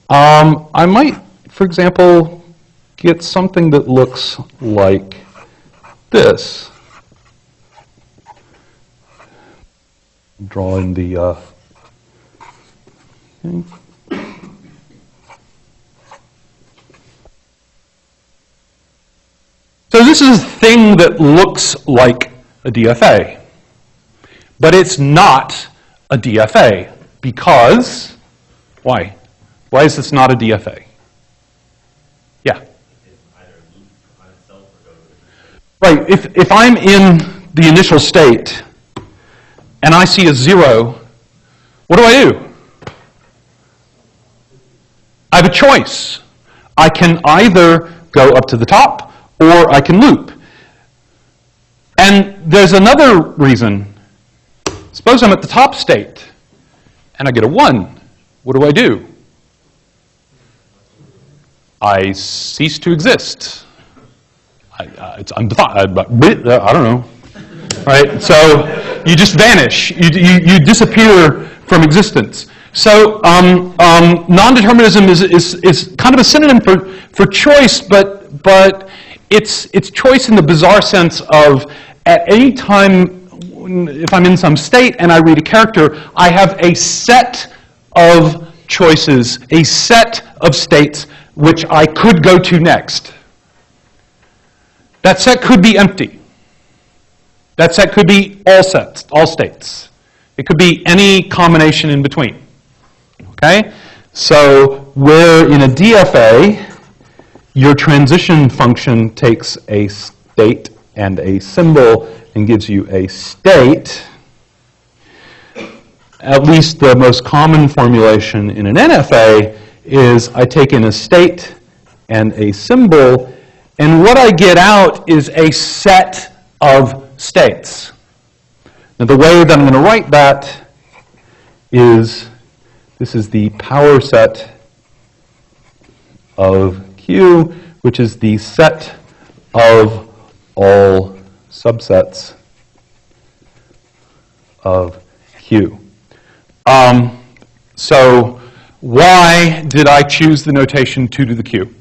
I might, for example, get something that looks like this. Draw in the okay. So this is a thing that looks like a DFA, but it's not a DFA because, why? Why is this not a DFA? Yeah. Right, if I'm in the initial state and I see a 0, what do? I have a choice. I can either go up to the top or I can loop. And there's another reason. Suppose I'm at the top state and I get a 1. What do? I cease to exist. it's undefined, but I don't know. Right? So you just vanish. You disappear from existence. So non-determinism is kind of a synonym for choice, but it's choice in the bizarre sense of at any time, if I'm in some state and I read a character, I have a set of choices, a set of states which I could go to next. That set could be empty. That set could be all sets, all states. It could be any combination in between. Okay? So where in a DFA, your transition function takes a state and a symbol and gives you a state, at least the most common formulation in an NFA is I take in a state and a symbol, and what I get out is a set of states. Now the way that I'm going to write that is, this is the power set of Q, which is the set of all subsets of Q. So why did I choose the notation 2 to the Q?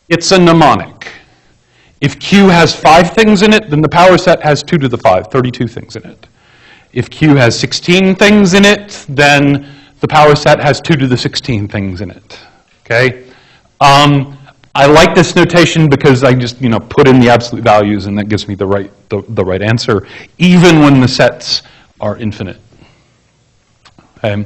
It's a mnemonic. If Q has 5 things in it, then the power set has 2 to the 5, 32 things in it. If Q has 16 things in it, then the power set has 2 to the 16 things in it. Okay? I like this notation because I just put in the absolute values and that gives me the right answer, even when the sets are infinite. Okay.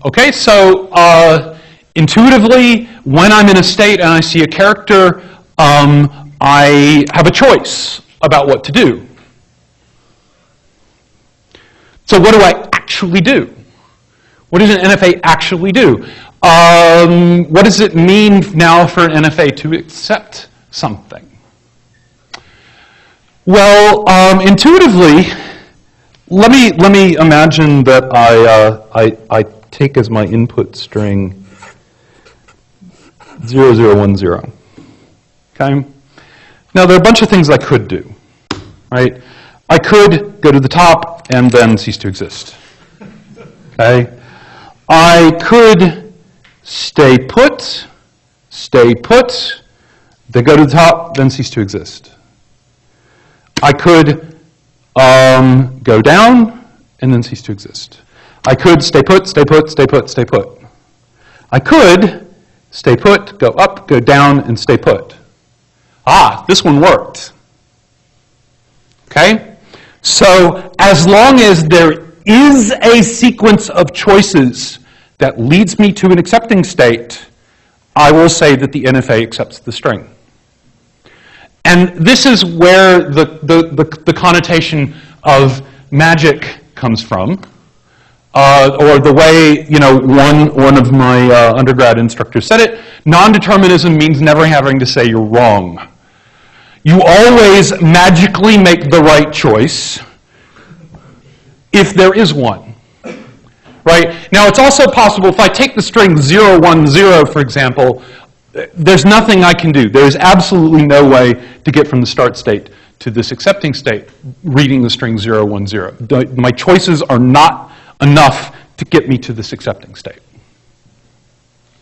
Okay. So intuitively, when I'm in a state and I see a character, I have a choice about what to do. So what do I actually do? What does an NFA actually do? What does it mean now for an NFA to accept something? Well, intuitively, let me imagine that I take as my input string 0010. Okay. Now there are a bunch of things I could do, right? I could go to the top and then cease to exist. Okay. I could stay put, then go to the top, then cease to exist. I could go down and then cease to exist. I could stay put. I could stay put, go up, go down, and stay put. Ah, this one worked. Okay? So as long as there is a sequence of choices that leads me to an accepting state, I will say that the NFA accepts the string. And this is where the connotation of magic comes from, or the way one of my undergrad instructors said it. Non-determinism means never having to say you're wrong. You always magically make the right choice if there is one. Right? Now, it's also possible, if I take the string 010, for example, there's nothing I can do. There is absolutely no way to get from the start state to this accepting state reading the string 010. My choices are not enough to get me to this accepting state.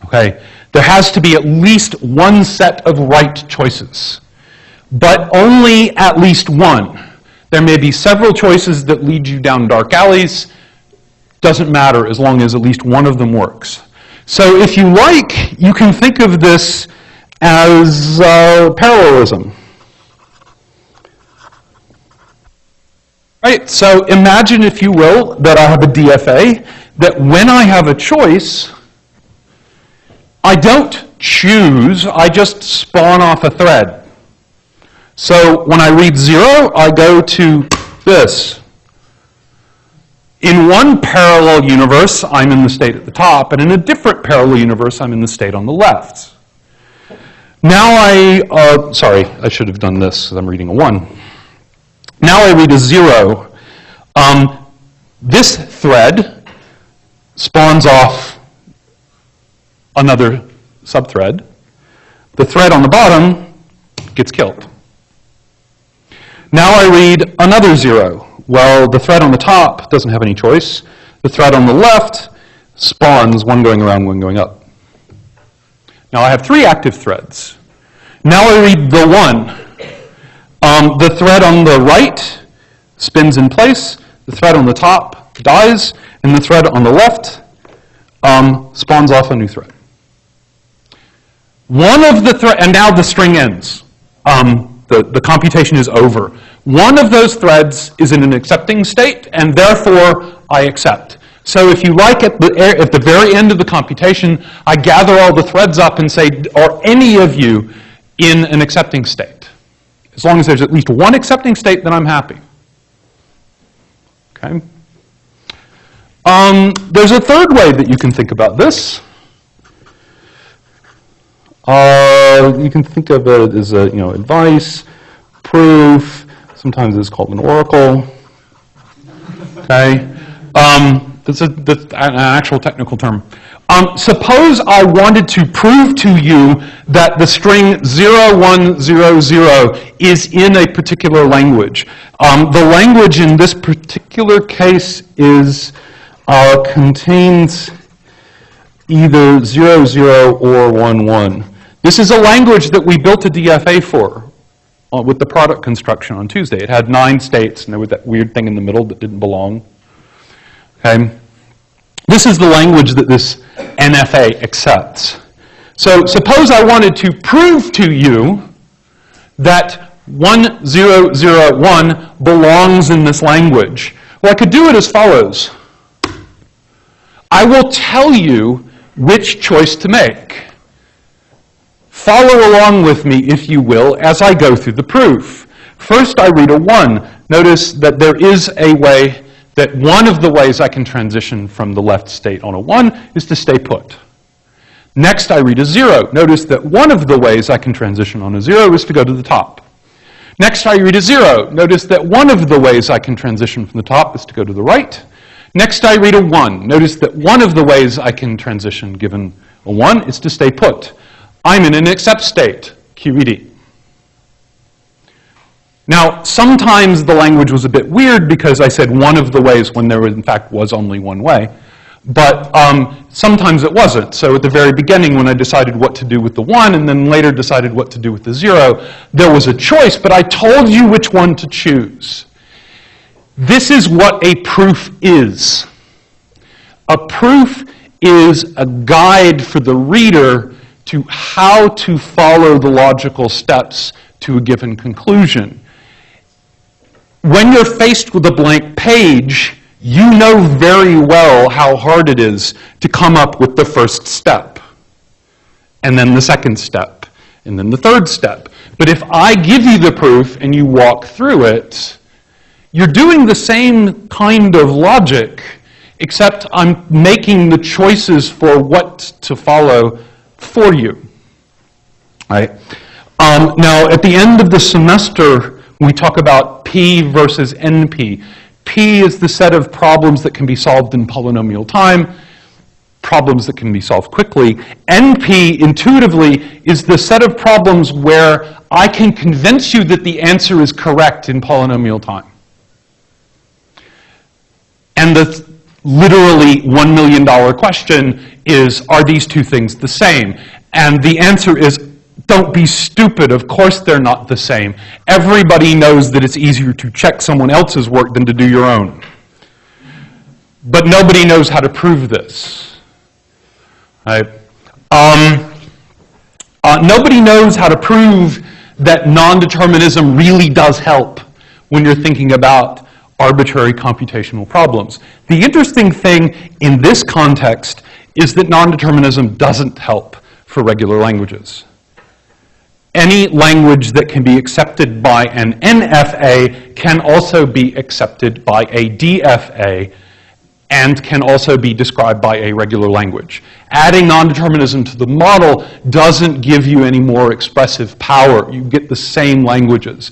Okay? There has to be at least one set of right choices, but only at least one. There may be several choices that lead you down dark alleys. Doesn't matter as long as at least one of them works. So if you like, you can think of this as parallelism. Right? So imagine, if you will, that I have a DFA, that when I have a choice, I don't choose, I just spawn off a thread. So when I read 0, I go to this. In one parallel universe, I'm in the state at the top, and in a different parallel universe, I'm in the state on the left. Now sorry, I should have done this because I'm reading a 1. Now I read a 0. This thread spawns off another subthread. The thread on the bottom gets killed. Now I read another 0. Well, the thread on the top doesn't have any choice. The thread on the left spawns one going around, one going up. Now I have 3 active threads. Now I read the 1. The thread on the right spins in place, the thread on the top dies, and the thread on the left spawns off a new thread. One of the threads, and now the string ends. The computation is over. One of those threads is in an accepting state, and therefore I accept. So if you like, at the very end of the computation, I gather all the threads up and say, are any of you in an accepting state? As long as there's at least one accepting state, then I'm happy. Okay. There's a third way that you can think about this. You can think of it as a, advice, proof. Sometimes it's called an oracle. Okay. That's an actual technical term. Suppose I wanted to prove to you that the string 0100 is in a particular language. The language in this particular case is contains either 00 or 11. This is a language that we built a DFA for with the product construction on Tuesday. It had 9 states, and there was that weird thing in the middle that didn't belong. Okay. This is the language that this NFA accepts. So suppose I wanted to prove to you that 1001 belongs in this language. Well, I could do it as follows. I will tell you which choice to make. Follow along with me, if you will, as I go through the proof. First, I read a 1. Notice that there is a way that one of the ways I can transition from the left state on a 1 is to stay put. Next, I read a 0. Notice that one of the ways I can transition on a 0 is to go to the top. Next, I read a 0. Notice that one of the ways I can transition from the top is to go to the right. Next, I read a 1. Notice that one of the ways I can transition, given a 1, is to stay put. I'm in an accept state, QED. Now, sometimes the language was a bit weird because I said one of the ways when there, in fact, was only one way. But sometimes it wasn't. So at the very beginning, when I decided what to do with the 1 and then later decided what to do with the 0, there was a choice, but I told you which one to choose. This is what a proof is. A proof is a guide for the reader to how to follow the logical steps to a given conclusion. When you're faced with a blank page, you know very well how hard it is to come up with the first step, and then the second step, and then the third step. But if I give you the proof and you walk through it, you're doing the same kind of logic, except I'm making the choices for what to follow for you. Right? Now, at the end of the semester, we talk about P versus NP. P is the set of problems that can be solved in polynomial time, problems that can be solved quickly. NP, intuitively, is the set of problems where I can convince you that the answer is correct in polynomial time. And the literally $1 million question is, are these two things the same? And the answer is, don't be stupid. Of course they're not the same. Everybody knows that it's easier to check someone else's work than to do your own. But nobody knows how to prove this. Right? Nobody knows how to prove that non-determinism really does help when you're thinking about arbitrary computational problems. The interesting thing in this context is that non-determinism doesn't help for regular languages. Any language that can be accepted by an NFA can also be accepted by a DFA and can also be described by a regular language. Adding non-determinism to the model doesn't give you any more expressive power. You get the same languages.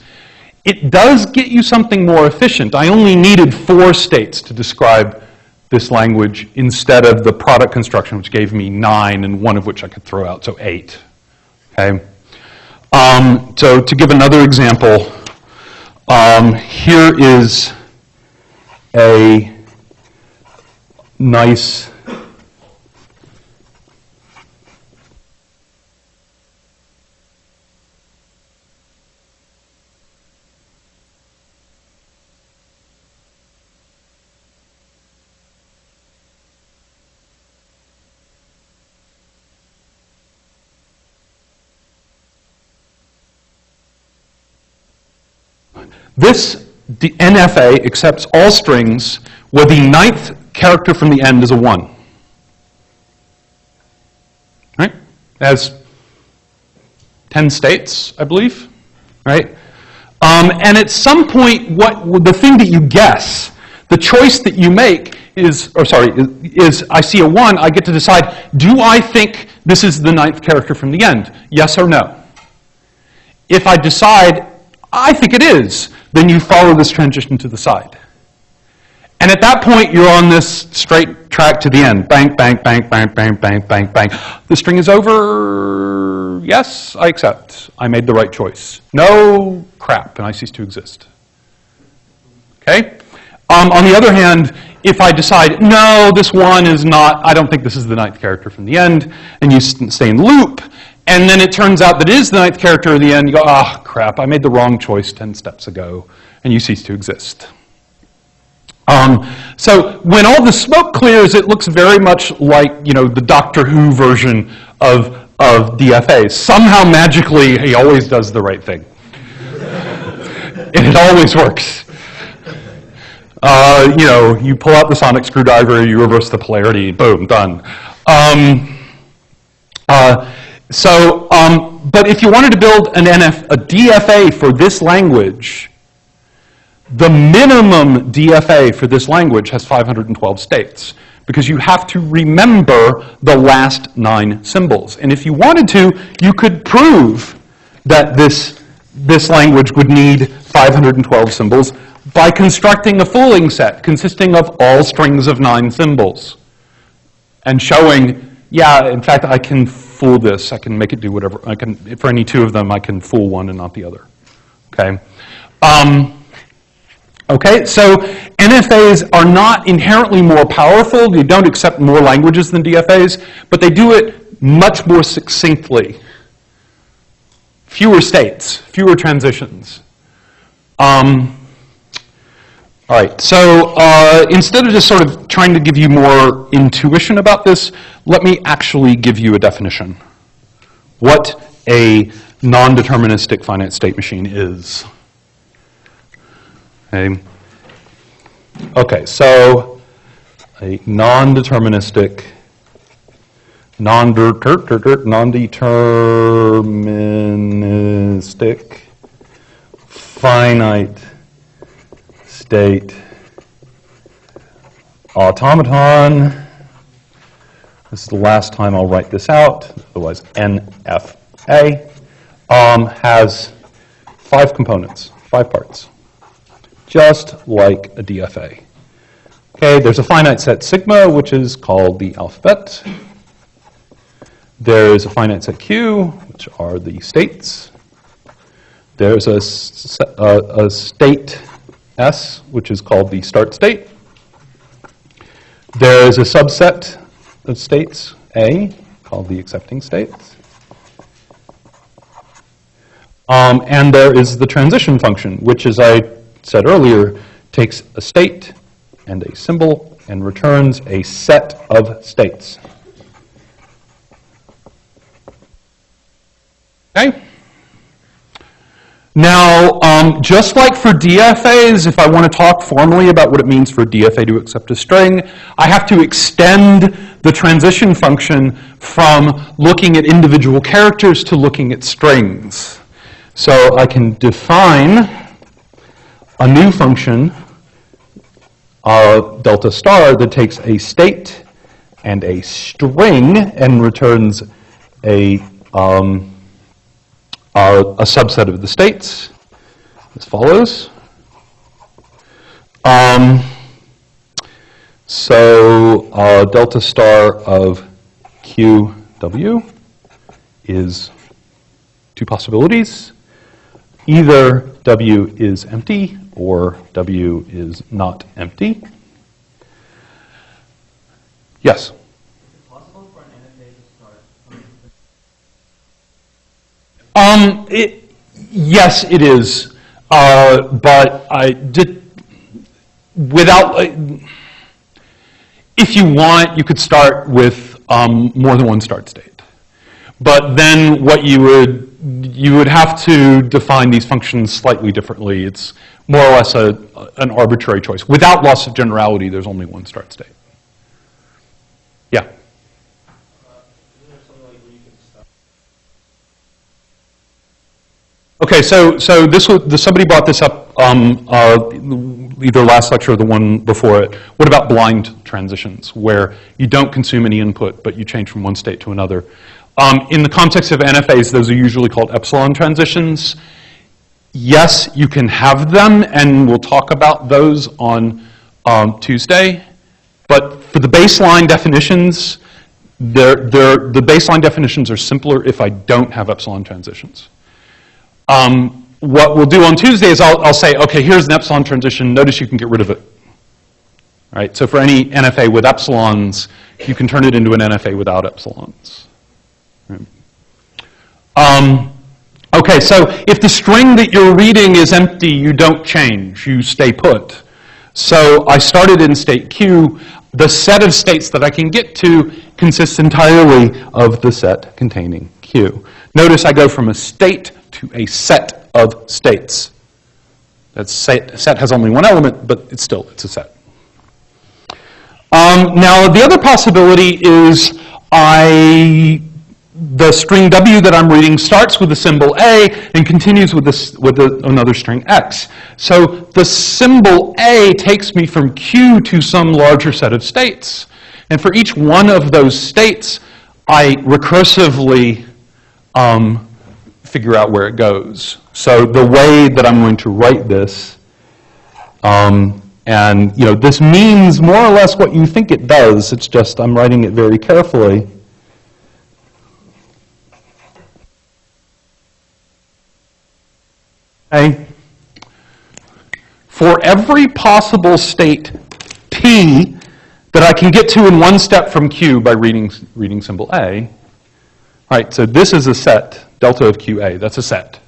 It does get you something more efficient. I only needed 4 states to describe this language instead of the product construction, which gave me 9, and one of which I could throw out, so 8. Okay. So to give another example, here is a nice this NFA accepts all strings where the 9th character from the end is a 1. Right? It has 10 states, I believe. Right? And at some point, the thing that you guess, the choice that you make is I see a 1, I get to decide, do I think this is the 9th character from the end? Yes or no? If I decide, I think it is, then you follow this transition to the side. And at that point, you're on this straight track to the end. Bang, bang, bang, bang, bang, bang, bang, bang. The string is over. Yes, I accept. I made the right choice. No, crap, and I cease to exist. Okay? On the other hand, if I decide, no, this 1 is not, I don't think this is the 9th character from the end, and you stay in loop, and then it turns out that it is the 9th character at the end, you go, ah, crap, I made the wrong choice 10 steps ago, and you cease to exist. So when all the smoke clears, it looks very much like, the Doctor Who version of DFAs. Somehow, magically, he always does the right thing. And it always works. You pull out the sonic screwdriver, you reverse the polarity, boom, done. But if you wanted to build a DFA for this language, the minimum DFA for this language has 512 states, because you have to remember the last 9 symbols. And if you wanted to, you could prove that this language would need 512 symbols by constructing a fooling set consisting of all strings of 9 symbols and showing, yeah, in fact, I can fool this. I can make it do whatever. I can, for any 2 of them, I can fool one and not the other. Okay. Okay, so NFAs are not inherently more powerful. They don't accept more languages than DFAs, but they do it much more succinctly. Fewer states, fewer transitions. All right, so instead of just sort of trying to give you more intuition about this, let me actually give you a definition. What a non-deterministic finite state machine is. Okay, so a non-deterministic, non-deterministic finite state automaton. This is the last time I'll write this out, otherwise NFA, has 5 components, 5 parts, just like a DFA. Okay, there's a finite set sigma, which is called the alphabet. There is a finite set Q, which are the states. There's a state S, which is called the start state. There is a subset of states, A, called the accepting states. And there is the transition function, which, as I said earlier, takes a state and a symbol and returns a set of states. Okay? Now, just like for DFAs, if I want to talk formally about what it means for a DFA to accept a string, I have to extend the transition function from looking at individual characters to looking at strings. So I can define a new function, delta star, that takes a state and a string and returns a subset of the states, as follows. So delta star of QW is two possibilities. Either W is empty or W is not empty. Yes? Is it possible for an NFA to start? Yes, it is. But I did, without, if you want, you could start with more than one start state. But then what you would have to define these functions slightly differently. It's more or less an arbitrary choice. Without loss of generality, there's only one start state. Yeah? Isn't there something like where you can stop? Okay, so somebody brought this up either last lecture or the one before it. What about blind transitions, where you don't consume any input, but you change from one state to another? In the context of NFAs, those are usually called epsilon transitions. Yes, you can have them, and we'll talk about those on Tuesday. But for the baseline definitions, the baseline definitions are simpler if I don't have epsilon transitions. What we'll do on Tuesday is I'll say, okay, here's an epsilon transition. Notice you can get rid of it. Right? So for any NFA with epsilons, you can turn it into an NFA without epsilons. Right? Okay, so if the string that you're reading is empty, you don't change. You stay put. So I started in state Q. The set of states that I can get to consists entirely of the set containing Q. Notice I go from a state to a set of states. That set has only one element, but it's a set. Now, the other possibility is the string W that I'm reading starts with the symbol A and continues with another string X. So the symbol A takes me from Q to some larger set of states. And for each one of those states, I recursively figure out where it goes. So the way that I'm going to write this, and this means more or less what you think it does. It's just I'm writing it very carefully. Okay. For every possible state P that I can get to in one step from Q by reading symbol A, right? So this is a set, delta of QA. That's a set.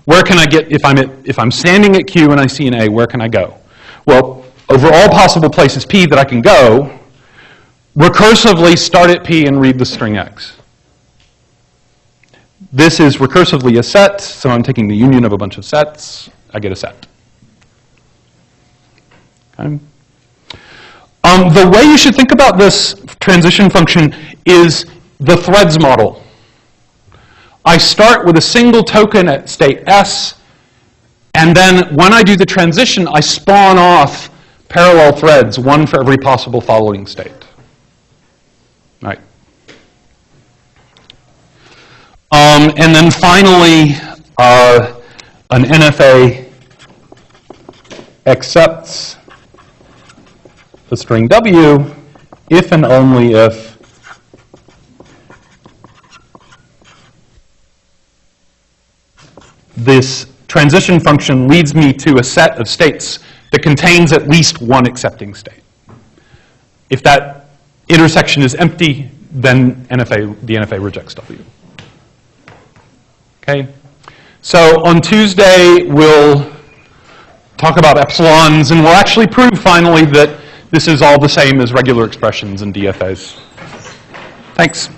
Where can I get if I'm standing at Q and I see an A? Where can I go? Well, over all possible places P that I can go, recursively start at P and read the string X. This is recursively a set, so I'm taking the union of a bunch of sets. I get a set. Okay. The way you should think about this transition function is the threads model. I start with a single token at state S, and then when I do the transition, I spawn off parallel threads, one for every possible following state. Right. And then finally, an NFA accepts the string W if and only if this transition function leads me to a set of states that contains at least one accepting state. If that intersection is empty, then the NFA rejects W. Okay? So on Tuesday, we'll talk about epsilons, and we'll actually prove finally that this is all the same as regular expressions in DFAs. Thanks.